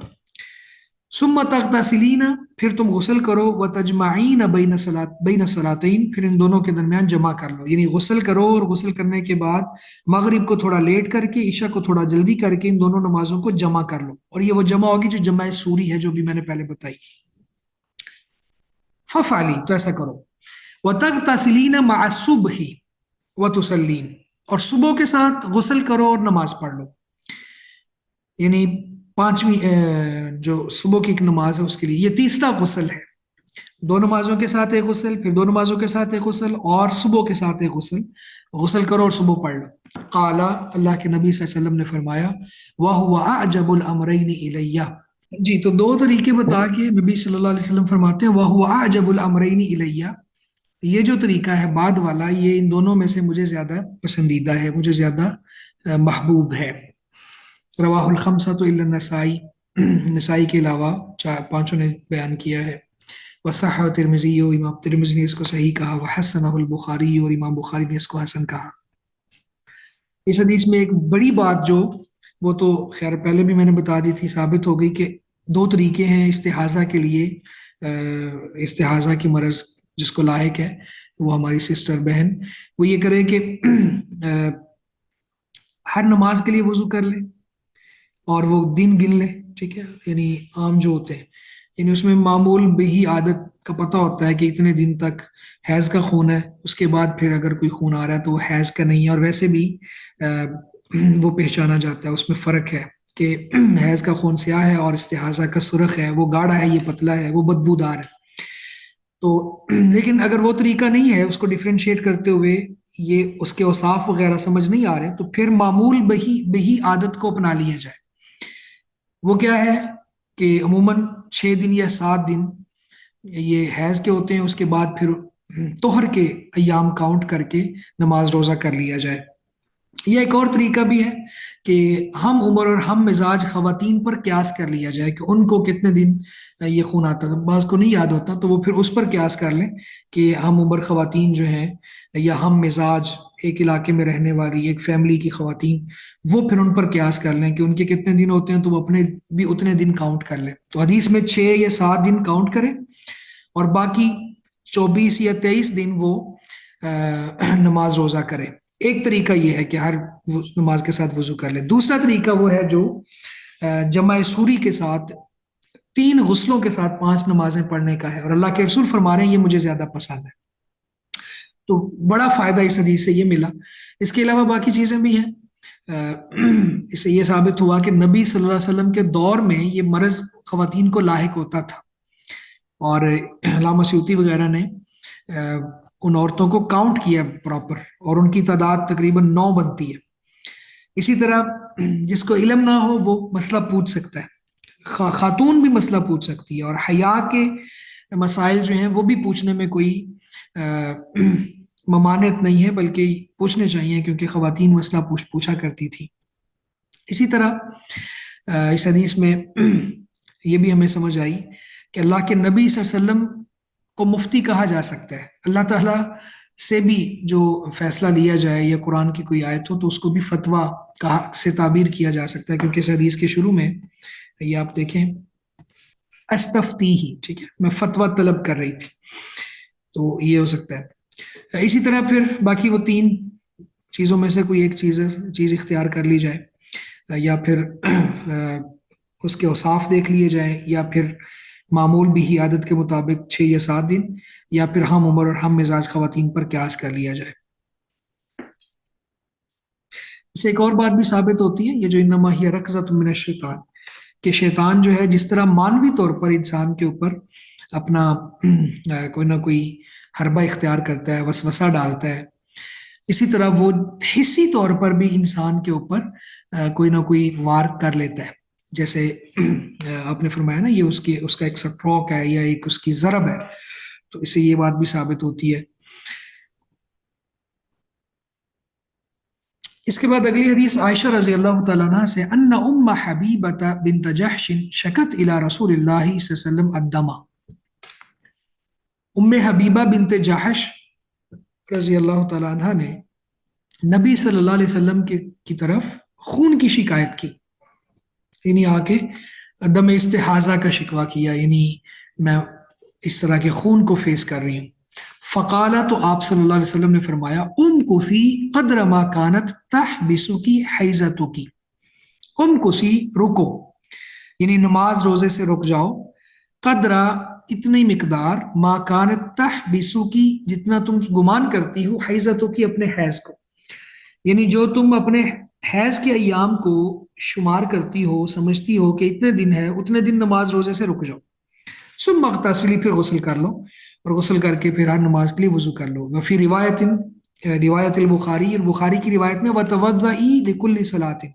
ثم تغتسلین، پھر تم غسل کرو، وتجمعین بین الصلاتین، پھر ان دونوں کے درمیان جمع کر لو، یعنی غسل کرو اور غسل کرنے کے بعد مغرب کو تھوڑا لیٹ کر کے، عشاء کو تھوڑا جلدی کر کے ان دونوں نمازوں کو جمع کر لو، اور یہ وہ جمع ہوگی جو جمع سوری ہے، جو بھی میں نے پہلے بتائی۔ ففعلی، تو ایسا کرو۔ وتغتسلین مع الصبح وتصلین، اور صبح کے ساتھ غسل کرو اور نماز پڑھ لو، یعنی پانچویں جو صبح کی ایک نماز ہے اس کے لیے یہ تیسرا غسل ہے، دو نمازوں کے ساتھ ایک غسل، پھر دو نمازوں کے ساتھ ایک غسل، اور صبح کے ساتھ ایک غسل، غسل کرو اور صبح پڑھ لو۔ قال، اللہ کے نبی صلی اللہ علیہ وسلم نے فرمایا، وَهُوَ أَعْجَبُ الْأَمْرَيْنِ إِلَيَّ، جی تو دو طریقے بتا کے نبی صلی اللہ علیہ وسلم فرماتے ہیں وَهُوَ أَعْجَبُ الْأَمْرَيْنِ إِلَيَّ، یہ جو طریقہ ہے بعد والا، یہ ان دونوں میں سے مجھے زیادہ پسندیدہ ہے، مجھے زیادہ محبوب ہے۔ رواہ الخمسۃ الا النسائی، نسائی کے علاوہ پانچوں نے بیان کیا ہے۔ وصححہ ترمذی، امام ترمذی نے اس کو صحیح کہا، وحسنہ البخاری، اور امام بخاری نے اس کو حسن کہا۔ اس حدیث میں ایک بڑی بات جو وہ تو خیر پہلے بھی میں نے بتا دی تھی، ثابت ہو گئی کہ دو طریقے ہیں استحاضہ کے لیے، استحاضہ کی مرض جس کو لاحق ہے، وہ ہماری سسٹر بہن، وہ یہ کرے کہ ہر نماز کے لیے وضو کر لے اور وہ دن گن لے، ٹھیک ہے؟ یعنی عام جو ہوتے ہیں، یعنی اس میں معمول بہی عادت کا پتہ ہوتا ہے کہ اتنے دن تک حیض کا خون ہے، اس کے بعد پھر اگر کوئی خون آ رہا ہے تو وہ حیض کا نہیں ہے، اور ویسے بھی وہ پہچانا جاتا ہے، اس میں فرق ہے کہ حیض کا خون سیاہ ہے اور استحاضہ کا سرخ ہے، وہ گاڑھا ہے، یہ پتلا ہے، وہ بدبودار ہے۔ تو لیکن اگر وہ طریقہ نہیں ہے، اس کو ڈیفرینشیٹ کرتے ہوئے یہ اس کے اوصاف وغیرہ سمجھ نہیں آ رہے، تو پھر معمول بہی عادت کو اپنا لیا جائے۔ وہ کیا ہے کہ عموماً 6 دن یا 7 دن یہ حیض کے ہوتے ہیں، اس کے بعد پھر طہر کے ایام کاؤنٹ کر کے نماز روزہ کر لیا جائے۔ یہ ایک اور طریقہ بھی ہے کہ ہم عمر اور ہم مزاج خواتین پر قیاس کر لیا جائے کہ ان کو کتنے دن یہ خون آتا ہے، بعض کو نہیں یاد ہوتا، تو وہ پھر اس پر قیاس کر لیں کہ ہم عمر خواتین جو ہیں یا ہم مزاج ایک علاقے میں رہنے والی ایک فیملی کی خواتین، وہ پھر ان پر قیاس کر لیں کہ ان کے کتنے دن ہوتے ہیں، تو وہ اپنے بھی اتنے دن کاؤنٹ کر لیں۔ تو حدیث میں 6 یا 7 دن کاؤنٹ کریں اور باقی 24 یا 23 دن وہ نماز روزہ کریں۔ ایک طریقہ یہ ہے کہ ہر نماز کے ساتھ وضو کر لے۔ دوسرا طریقہ وہ ہے جو جمع سوری کے ساتھ 3 غسلوں کے ساتھ 5 نمازیں پڑھنے کا ہے، اور اللہ کے رسول فرما رہے ہیں یہ مجھے زیادہ پسند ہے۔ تو بڑا فائدہ اس حدیث سے یہ ملا۔ اس کے علاوہ باقی چیزیں بھی ہیں، اس سے یہ ثابت ہوا کہ نبی صلی اللہ علیہ وسلم کے دور میں یہ مرض خواتین کو لاحق ہوتا تھا، اور علامہ سیوطی وغیرہ نے ان عورتوں کو کاؤنٹ کیا پراپر، اور ان کی تعداد تقریباً 9 بنتی ہے۔ اسی طرح جس کو علم نہ ہو وہ مسئلہ پوچھ سکتا ہے، خاتون بھی مسئلہ پوچھ سکتی ہے، اور حیا کے مسائل جو ہیں وہ بھی پوچھنے میں کوئی ممانعت نہیں ہے بلکہ پوچھنے چاہیے، کیونکہ خواتین مسئلہ پوچھا کرتی تھی۔ اسی طرح اس حدیث میں یہ بھی ہمیں سمجھ آئی کہ اللہ کے نبی صلی اللہ علیہ وسلم کو مفتی کہا جا سکتا ہے۔ اللہ تعالیٰ سے بھی جو فیصلہ لیا جائے یا قرآن کی کوئی آیت ہو تو اس کو بھی فتویٰ سے تعبیر کیا جا سکتا ہے، کیونکہ اس حدیث کے شروع میں یہ آپ دیکھیں استفتی ہی، ٹھیک ہے، میں فتویٰ طلب کر رہی تھی، تو یہ ہو سکتا ہے۔ اسی طرح پھر باقی وہ تین چیزوں میں سے کوئی ایک چیز اختیار کر لی جائے، یا پھر اس کے اوصاف دیکھ لیے جائیں، یا پھر معمول بھی ہی عادت کے مطابق 6 یا 7 دن، یا پھر ہم عمر اور ہم مزاج خواتین پر قیاس کر لیا جائے۔ اس سے ایک اور بات بھی ثابت ہوتی ہے، یہ جو انما ہی رکضۃ من الشیطان، کہ شیطان جو ہے جس طرح مانوی طور پر انسان کے اوپر اپنا کوئی نہ کوئی حربہ اختیار کرتا ہے، وسوسہ ڈالتا ہے، اسی طرح وہ حصی طور پر بھی انسان کے اوپر کوئی نہ کوئی وار کر لیتا ہے۔ جیسے آپ نے فرمایا نا، یہ اس کا ایک سٹروک ہے یا ایک اس کی ضرب ہے، تو اس سے یہ بات بھی ثابت ہوتی ہے۔ اس کے بعد اگلی حدیث عائشہ رضی اللہ تعالیٰ عنہ سے، ان ام حبیبۃ بنت جحش شکت الی رسول اللہ صلی اللہ علیہ وسلم الدم۔ ام حبیبہ بنت جحش رضی اللہ تعالیٰ عنہ نے نبی صلی اللہ علیہ وسلم کی طرف خون کی شکایت کی، یعنی آ کے دم استحاضہ کا شکوہ کیا، یعنی میں اس طرح کے خون کو فیس کر رہی ہوں۔ فقالا، تو آپ صلی اللہ علیہ وسلم نے فرمایا، کسی قدر ما کانت تحبسکی حیضتکی، کسی رکو، یعنی نماز روزے سے رک جاؤ، قدرہ اتنی مقدار، ما کانت تحبسکی جتنا تم گمان کرتی ہو، حیضتکی اپنے حیض کو، یعنی جو تم اپنے حیض کے ایام کو شمار کرتی ہو، سمجھتی ہو کہ اتنے دن ہے، اتنے دن نماز روزے سے رک جاؤ، ثم اغتسلی، پھر غسل کر لو، اور غسل کر کے پھر ہر نماز کے لیے وضو کر لو۔ وفی روایت البخاری، البخاری کی روایت میں وتوضئی لکل صلاۃ،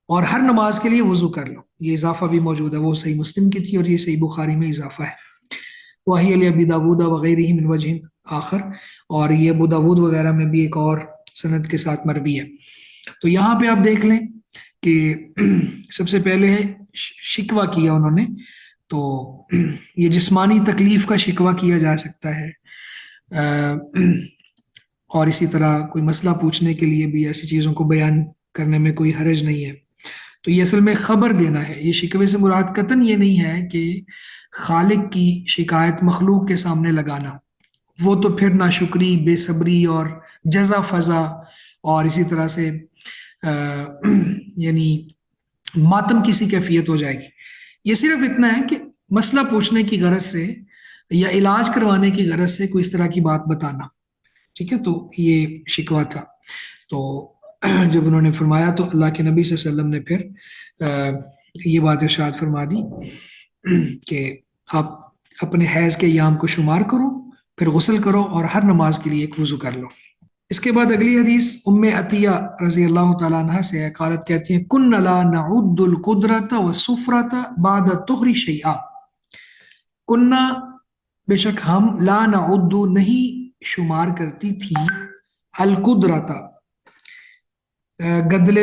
اور ہر نماز کے لیے وضو کر لو، یہ اضافہ بھی موجود ہے، وہ صحیح مسلم کی تھی اور یہ صحیح بخاری میں اضافہ ہے۔ وہی لابی داود وغیرہ من وجہ آخر، اور یہ ابو داود وغیرہ میں بھی ایک اور سند کے ساتھ مروی ہے۔ تو یہاں پہ آپ دیکھ لیں کہ سب سے پہلے شکوہ کیا انہوں نے، تو یہ جسمانی تکلیف کا شکوہ کیا جا سکتا ہے، اور اسی طرح کوئی مسئلہ پوچھنے کے لیے بھی ایسی چیزوں کو بیان کرنے میں کوئی حرج نہیں ہے۔ تو یہ اصل میں خبر دینا ہے، یہ شکوے سے مراد قطعاً یہ نہیں ہے کہ خالق کی شکایت مخلوق کے سامنے لگانا، وہ تو پھر ناشکری، بے صبری اور جزا فضا، اور اسی طرح سے یعنی ماتم کسی کیفیت ہو جائے گی۔ یہ صرف اتنا ہے کہ مسئلہ پوچھنے کی غرض سے یا علاج کروانے کی غرض سے کوئی اس طرح کی بات بتانا، ٹھیک ہے، تو یہ شکوہ تھا۔ تو جب انہوں نے فرمایا تو اللہ کے نبی صلی اللہ علیہ وسلم نے پھر یہ بات ارشاد فرما دی کہ آپ اپنے حیض کے ایام کو شمار کرو، پھر غسل کرو، اور ہر نماز کے لیے ایک وضو کر لو۔ اس کے بعد اگلی حدیث ام عطیہ رضی اللہ تعالیٰ عنہ سے ہے، قالت کہتی ہیں، کن لا نعد القدرۃ والسفرۃ بعد الطہر شیئا، کننا بے شک ہم، لا نعد نہیں شمار کرتی تھی، القدرۃ گدلے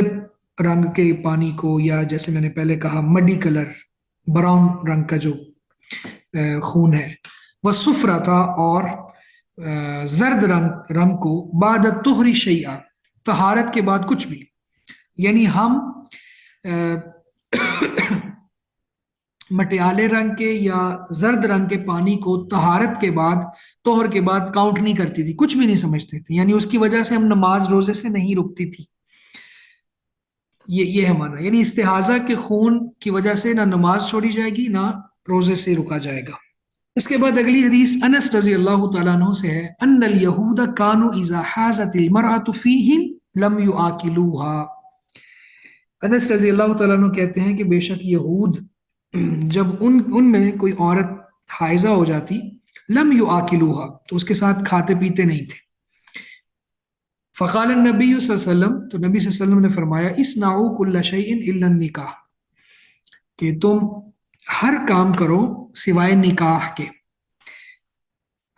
رنگ کے پانی کو، یا جیسے میں نے پہلے کہا مڈی کلر، براؤن رنگ کا جو خون ہے، والسفرۃ اور زرد رنگ کو، بعد الطہر شیئا طہارت کے بعد کچھ بھی، یعنی ہم مٹیالے رنگ کے یا زرد رنگ کے پانی کو طہارت کے بعد، طہر کے بعد کاؤنٹ نہیں کرتی تھی، کچھ بھی نہیں سمجھتے تھے، یعنی اس کی وجہ سے ہم نماز روزے سے نہیں رکتی تھی، یہ ہے معنی، یعنی استحاضہ کے خون کی وجہ سے نہ نماز چھوڑی جائے گی نہ روزے سے رکا جائے گا۔ اس کے بعد اگلی حدیث انس رضی اللہ تعالیٰ عنہ سے ہے، ان الیہود کانوا اذا حاضت المرأة فیہم لم یآکلوها۔ انس رضی اللہ تعالیٰ عنہ کہتے ہیں کہ بے شک یہود جب ان میں کوئی عورت حائضہ ہو جاتی، لم یآکلوها، تو اس کے ساتھ کھاتے پیتے نہیں تھے۔ فقال النبی صلی اللہ علیہ وسلم، تو نبی صلی اللہ علیہ وسلم نے فرمایا، اصنعوا کل شیء الا النکاح، کہ تم ہر کام کرو سوائے نکاح کے،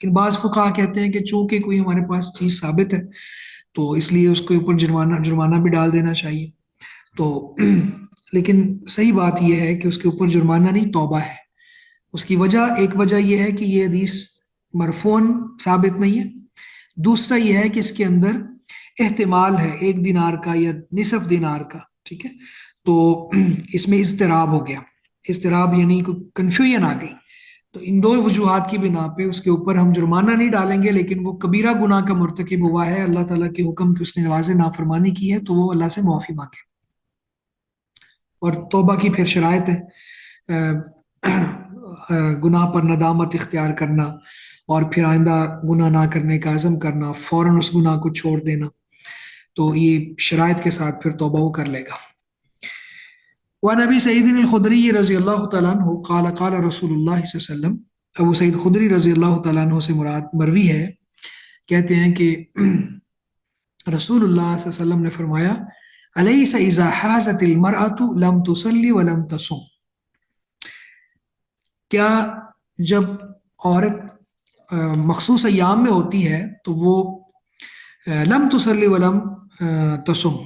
لیکن بعض فقہا کہتے ہیں کہ چونکہ کوئی ہمارے پاس چیز ثابت ہے تو اس لیے اس کے اوپر جرمانہ بھی ڈال دینا چاہیے. تو لیکن صحیح بات یہ ہے کہ اس کے اوپر جرمانہ نہیں، توبہ ہے. اس کی ایک وجہ یہ ہے کہ یہ حدیث مرفون ثابت نہیں ہے. دوسرا یہ ہے کہ اس کے اندر احتمال ہے 1 دینار کا یا نصف دینار کا. ٹھیک ہے، تو اس میں اضطراب ہو گیا. اضطراب یعنی کنفیوژن آ گئی. تو ان دو وجوہات کی بنا پہ اس کے اوپر ہم جرمانہ نہیں ڈالیں گے، لیکن وہ کبیرہ گناہ کا مرتکب ہوا ہے، اللہ تعالیٰ کے حکم کی اس نے واضح نافرمانی کی ہے، تو وہ اللہ سے معافی مانگے. اور توبہ کی پھر شرائط ہے گناہ پر ندامت اختیار کرنا، اور پھر آئندہ گناہ نہ کرنے کا عزم کرنا، فوراً اس گناہ کو چھوڑ دینا. تو یہ شرائط کے ساتھ پھر توبہ وہ کر لے گا. وعن ابی سعید الخدری رضی اللہ تعالیٰ عنہ قال قال رسول اللہ صلی اللہ علیہ وسلم. ابو سعید خدری رضی اللہ تعالیٰ عنہ سے مراد مروی ہے، کہتے ہیں کہ رسول اللہ صلی اللہ علیہ وسلم نے فرمایا الیس اذا حازت المرأة لم تصلی ولم تصم. کیا جب عورت مخصوص ایام میں ہوتی ہے تو وہ لم تصلی ولم تصم،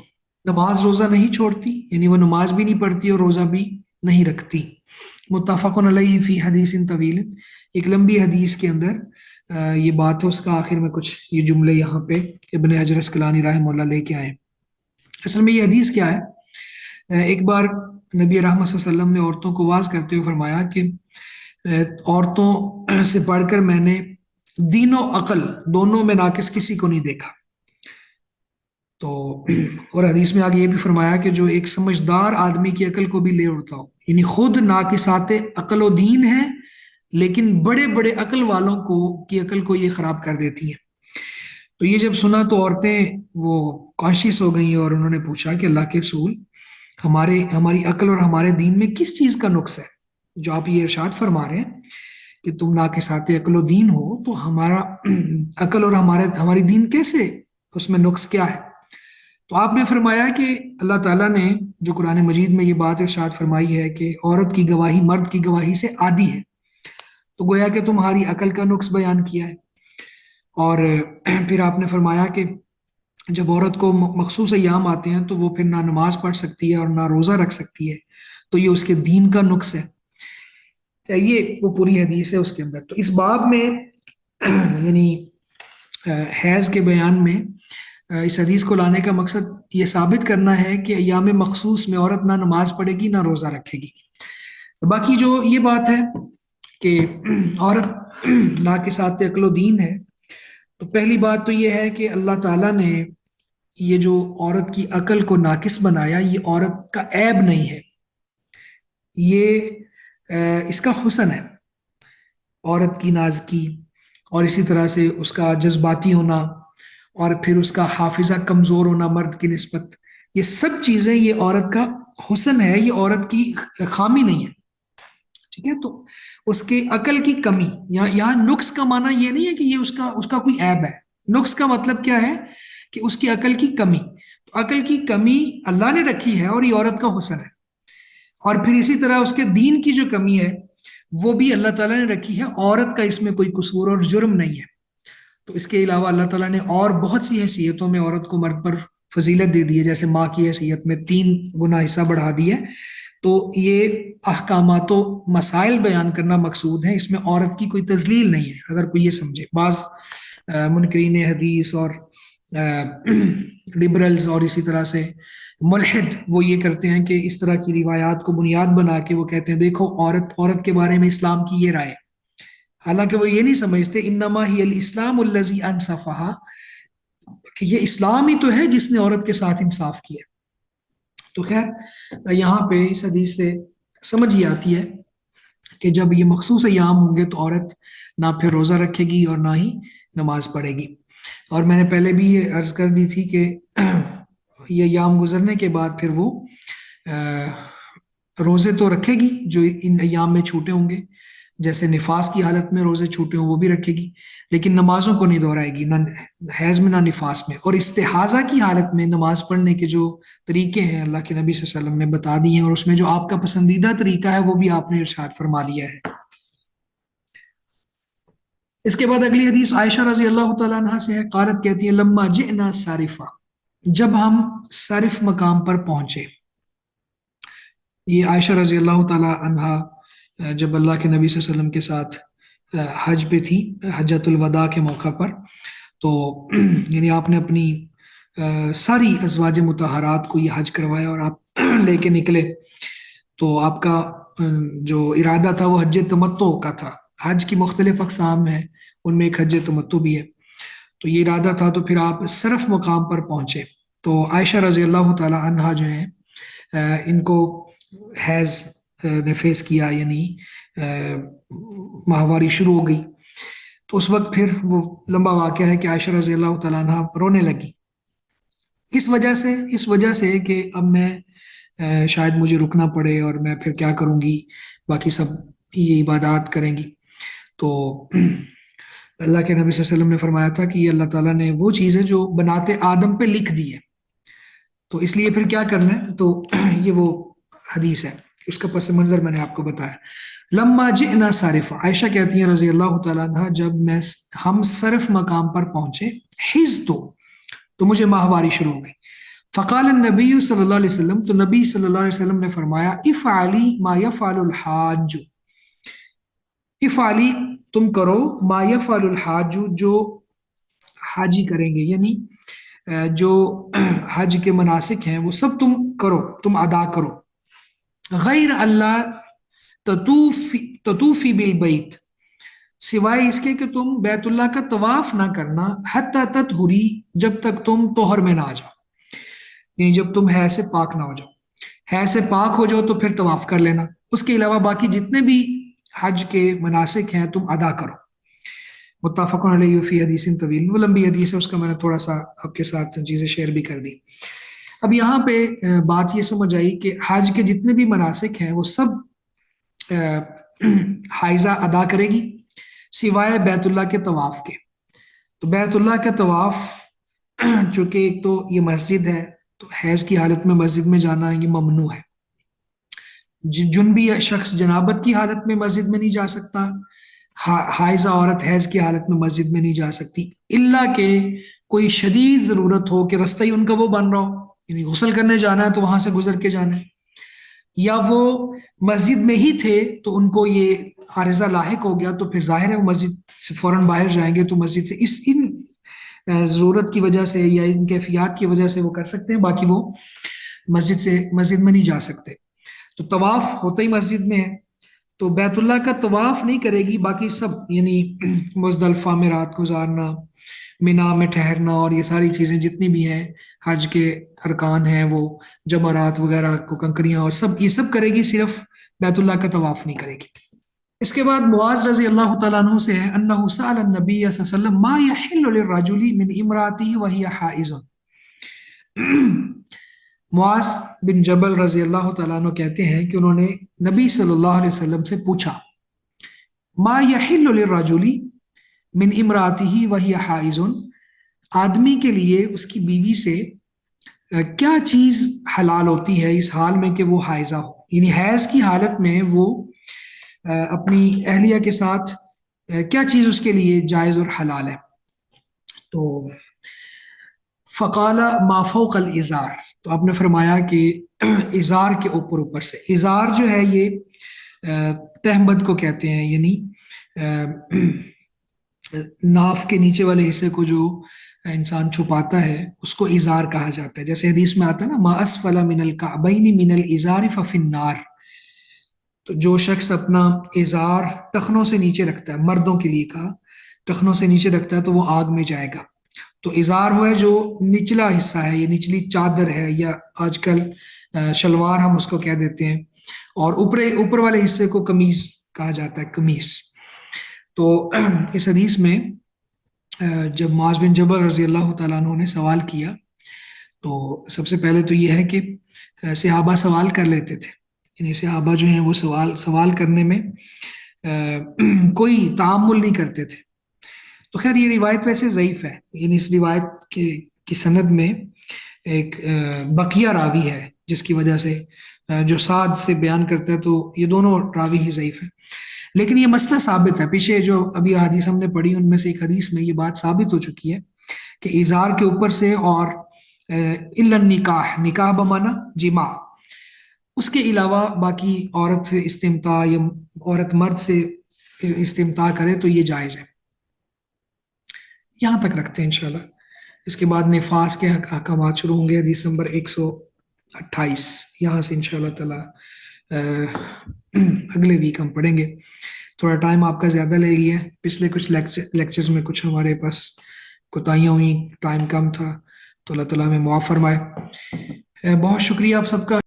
نماز روزہ نہیں چھوڑتی، یعنی وہ نماز بھی نہیں پڑھتی اور روزہ بھی نہیں رکھتی. متفق علیہ فی حدیث طویل، ایک لمبی حدیث کے اندر یہ بات ہے. اس کا آخر میں کچھ یہ جملے یہاں پہ ابن حجر اسقلانی رحمہ اللہ لے کے آئے. اصل میں یہ حدیث کیا ہے؟ ایک بار نبی رحمت صلی اللہ علیہ وسلم نے عورتوں کو واعظ کرتے ہوئے فرمایا کہ عورتوں سے پڑھ کر میں نے دین و عقل دونوں میں ناقص کسی کو نہیں دیکھا. تو اور حدیث میں آگے یہ بھی فرمایا کہ جو ایک سمجھدار آدمی کی عقل کو بھی لے اڑتا ہو، یعنی خود ناقصات عقل و دین ہے، لیکن بڑے بڑے عقل والوں کو کی عقل کو یہ خراب کر دیتی ہیں. تو یہ جب سنا تو عورتیں وہ کانشیس ہو گئیں اور انہوں نے پوچھا کہ اللہ کے رسول، ہماری عقل اور ہمارے دین میں کس چیز کا نقص ہے جو آپ یہ ارشاد فرما رہے ہیں کہ تم ناقصات عقل و دین ہو، تو ہمارا عقل اور ہماری دین کیسے، اس میں نقص کیا ہے؟ تو آپ نے فرمایا کہ اللہ تعالیٰ نے جو قرآن مجید میں یہ بات ارشاد فرمائی ہے کہ عورت کی گواہی مرد کی گواہی سے عادی ہے، تو گویا کہ تمہاری عقل کا نقص بیان کیا ہے. اور پھر آپ نے فرمایا کہ جب عورت کو مخصوص ایام آتے ہیں تو وہ پھر نہ نماز پڑھ سکتی ہے اور نہ روزہ رکھ سکتی ہے، تو یہ اس کے دین کا نقص ہے. یہ وہ پوری حدیث ہے اس کے اندر. تو اس باب میں یعنی حیض کے بیان میں اس حدیث کو لانے کا مقصد یہ ثابت کرنا ہے کہ ایام مخصوص میں عورت نہ نماز پڑھے گی نہ روزہ رکھے گی. باقی جو یہ بات ہے کہ عورت ناقصات عقل و دین ہے، تو پہلی بات تو یہ ہے کہ اللہ تعالیٰ نے یہ جو عورت کی عقل کو ناقص بنایا، یہ عورت کا عیب نہیں ہے، یہ اس کا حسن ہے. عورت کی نازکی اور اسی طرح سے اس کا جذباتی ہونا اور پھر اس کا حافظہ کمزور ہونا مرد کی نسبت، یہ سب چیزیں یہ عورت کا حسن ہے، یہ عورت کی خامی نہیں ہے. ٹھیک ہے، تو اس کے عقل کی کمی، یہاں نقص کا معنی یہ نہیں ہے کہ یہ اس کا کوئی عیب ہے. نقص کا مطلب کیا ہے کہ اس کی عقل کی کمی. تو عقل کی کمی اللہ نے رکھی ہے اور یہ عورت کا حسن ہے. اور پھر اسی طرح اس کے دین کی جو کمی ہے وہ بھی اللہ تعالیٰ نے رکھی ہے، عورت کا اس میں کوئی قصور اور جرم نہیں ہے. تو اس کے علاوہ اللہ تعالیٰ نے اور بہت سی حیثیتوں میں عورت کو مرد پر فضیلت دے دی ہے، جیسے ماں کی حیثیت میں 3 گنا حصہ بڑھا دی ہے. تو یہ احکامات و مسائل بیان کرنا مقصود ہے، اس میں عورت کی کوئی تذلیل نہیں ہے. اگر کوئی یہ سمجھے، بعض منکرین حدیث اور لبرلز اور اسی طرح سے ملحد وہ یہ کرتے ہیں کہ اس طرح کی روایات کو بنیاد بنا کے وہ کہتے ہیں دیکھو عورت کے بارے میں اسلام کی یہ رائے، حالانکہ وہ یہ نہیں سمجھتے انما ہی الاسلام الذی انصفہا، کہ یہ اسلام ہی تو ہے جس نے عورت کے ساتھ انصاف کیا. تو خیر یہاں پہ اس حدیث سے سمجھ یہ آتی ہے کہ جب یہ مخصوص ایام ہوں گے تو عورت نہ پھر روزہ رکھے گی اور نہ ہی نماز پڑھے گی. اور میں نے پہلے بھی یہ عرض کر دی تھی کہ یہ ایام گزرنے کے بعد پھر وہ روزے تو رکھے گی جو ان ایام میں چھوٹے ہوں گے، جیسے نفاس کی حالت میں روزے چھوٹے ہوں وہ بھی رکھے گی، لیکن نمازوں کو نہیں دہرائے گی، نہ حیض میں نہ نفاس میں. اور استحاضہ کی حالت میں نماز پڑھنے کے جو طریقے ہیں اللہ کے نبی صلی اللہ علیہ وسلم نے بتا دیے ہیں، اور اس میں جو آپ کا پسندیدہ طریقہ ہے وہ بھی آپ نے ارشاد فرما دیا ہے. اس کے بعد اگلی حدیث عائشہ رضی اللہ تعالیٰ عنہ سے ہے، قالت کہتی ہے لما جئنا صارفا، جب ہم صرف مقام پر پہنچے. یہ عائشہ رضی اللہ تعالیٰ عنہ جب اللہ کے نبی صلی اللہ علیہ وسلم کے ساتھ حج پہ تھی، حجۃ الوداع کے موقع پر، تو یعنی آپ نے اپنی ساری ازواج مطہرات کو یہ حج کروایا اور آپ لے کے نکلے. تو آپ کا جو ارادہ تھا وہ حج تمتع کا تھا. حج کی مختلف اقسام ہیں، ان میں ایک حج تمتع بھی ہے. تو یہ ارادہ تھا، تو پھر آپ صرف مقام پر پہنچے. تو عائشہ رضی اللہ تعالی عنہا جو ہیں ان کو حیض نے فیس کیا، یعنی ماہواری شروع ہو گئی. تو اس وقت پھر وہ لمبا واقعہ ہے کہ عائشہ رضی اللہ تعالیٰ عنہ رونے لگی. کس وجہ سے؟ اس وجہ سے کہ اب میں شاید مجھے رکنا پڑے اور میں پھر کیا کروں گی، باقی سب یہ عبادات کریں گی. تو اللہ کے نبی صلی اللہ علیہ وسلم نے فرمایا تھا کہ یہ اللہ تعالیٰ نے وہ چیز ہے جو بناتے آدم پہ لکھ دی ہے، تو اس لیے پھر کیا کرنا ہے. تو یہ وہ حدیث ہے، اس کا پس منظر میں نے آپ کو بتایا. لما جئنا صارفا، عائشہ کہتی ہیں رضی اللہ تعالیٰ عنہ جب ہم صرف مقام پر پہنچے، حز تو مجھے ماہواری شروع ہو گئی. فقال النبی صلی اللہ علیہ وسلم، تو نبی صلی اللہ علیہ وسلم نے فرمایا افعلی ما یفعل الحاج، افعلی تم کرو، ما یفعل الحاج جو حاجی کریں گے، یعنی جو حج کے مناسک ہیں وہ سب تم کرو، تم ادا کرو. غیر اللہ تطوفی بالبیت، سوائے اس کے کہ تم بیت اللہ کا طواف نہ کرنا، حتی تطہری، جب تک تم طہر میں نہ آ جاؤ، یعنی جب تم ہے سے پاک نہ ہو جاؤ. ہے سے پاک ہو جاؤ تو پھر طواف کر لینا، اس کے علاوہ باقی جتنے بھی حج کے مناسک ہیں تم ادا کرو. متفق علیہ فی حدیث طویل، وہ لمبی حدیث ہے، اس کا میں نے تھوڑا سا آپ کے ساتھ چیزیں شیئر بھی کر دی. اب یہاں پہ بات یہ سمجھ آئی کہ حج کے جتنے بھی مناسک ہیں وہ سب حائزہ ادا کرے گی سوائے بیت اللہ کے طواف کے. تو بیت اللہ کا طواف چونکہ ایک تو یہ مسجد ہے، تو حیض کی حالت میں مسجد میں جانا یہ ممنوع ہے. جنبی شخص جنابت کی حالت میں مسجد میں نہیں جا سکتا، حائضہ عورت حیض کی حالت میں مسجد میں نہیں جا سکتی، الا کہ کوئی شدید ضرورت ہو کہ رستہ ہی ان کا وہ بن رہا ہو، یعنی غسل کرنے جانا ہے تو وہاں سے گزر کے جانا ہے، یا وہ مسجد میں ہی تھے تو ان کو یہ عارضہ لاحق ہو گیا، تو پھر ظاہر ہے وہ مسجد سے فوراً باہر جائیں گے. تو مسجد سے ان ضرورت کی وجہ سے یا ان کیفیات کی وجہ سے وہ کر سکتے ہیں، باقی وہ مسجد میں نہیں جا سکتے. تو طواف ہوتا ہی مسجد میں ہے، تو بیت اللہ کا طواف نہیں کرے گی، باقی سب یعنی مزدلفہ میں رات گزارنا، مینا میں ٹھہرنا، اور یہ ساری چیزیں جتنی بھی ہیں حج کے ارکان ہیں، وہ جمرات وغیرہ کو کنکریاں اور سب یہ سب کرے گی، صرف بیت اللہ کا طواف نہیں کرے گی. اس کے بعد معاذ رضی اللہ تعالیٰ عنہ سے ہے انہ سأل النبی صلی اللہ علیہ وسلم ما يحل للرجل من امراته وهي حائض. معاذ بن جبل رضی اللہ تعالیٰ عنہ کہتے ہیں کہ انہوں نے نبی صلی اللہ علیہ وسلم سے پوچھا ما يحل للرجل من امراته وهي حائض، آدمی کے لیے اس کی بیوی سے کیا چیز حلال ہوتی ہے اس حال میں کہ وہ حائضہ ہو، یعنی حیض کی حالت میں وہ اپنی اہلیہ کے ساتھ کیا چیز اس کے لیے جائز اور حلال ہے. تو فقال ما فوق الازار، تو آپ نے فرمایا کہ ازار کے اوپر سے. ازار جو ہے یہ تہمد کو کہتے ہیں، یعنی ناف کے نیچے والے حصے کو جو انسان چھپاتا ہے اس کو ازار کہا جاتا ہے. جیسے حدیث میں آتا ہے نا ما اسفل من الکعبین من الازار ففی النار، تو جو شخص اپنا ازار ٹخنوں سے نیچے رکھتا ہے، مردوں کے لیے کہا، ٹخنوں سے نیچے رکھتا ہے تو وہ آگ میں جائے گا. تو ازار وہ ہے جو نچلا حصہ ہے، یہ نچلی چادر ہے، یا آج کل شلوار ہم اس کو کہہ دیتے ہیں، اور اوپر والے حصے کو قمیض کہا جاتا ہے، قمیص. تو اس حدیث میں جب معاذ بن جبل رضی اللہ تعالیٰ عنہ نے سوال کیا، تو سب سے پہلے تو یہ ہے کہ صحابہ سوال کر لیتے تھے، یعنی صحابہ جو ہیں وہ سوال کرنے میں کوئی تعامل نہیں کرتے تھے. تو خیر یہ روایت ویسے ضعیف ہے، یعنی اس روایت کی سند میں ایک بقیہ راوی ہے، جس کی وجہ سے جو سعد سے بیان کرتا ہے تو یہ دونوں راوی ہی ضعیف ہیں. لیکن یہ مسئلہ ثابت ہے، پیچھے جو ابھی حدیث ہم نے پڑھی ان میں سے ایک حدیث میں یہ بات ثابت ہو چکی ہے کہ ازار کے اوپر سے اور الا نکاح، نکاح بمانا جماع، اس کے علاوہ باقی عورت سے استمتاع یا عورت مرد سے استمتاع کرے تو یہ جائز ہے۔ یہاں تک رکھتے ہیں انشاءاللہ۔ اس کے بعد نفاس کے احکامات شروع ہوں گے، حدیث نمبر 128، یہاں سے انشاءاللہ تعالی اگلے ویک ہم پڑھیں گے۔ تھوڑا ٹائم آپ کا زیادہ لے لیا ہے، پچھلے کچھ لیکچرز میں کچھ ہمارے پاس کوتاہیاں ہوئیں، ٹائم کم تھا، تو اللہ تعالیٰ ہمیں معاف فرمائے۔ بہت شکریہ آپ سب کا۔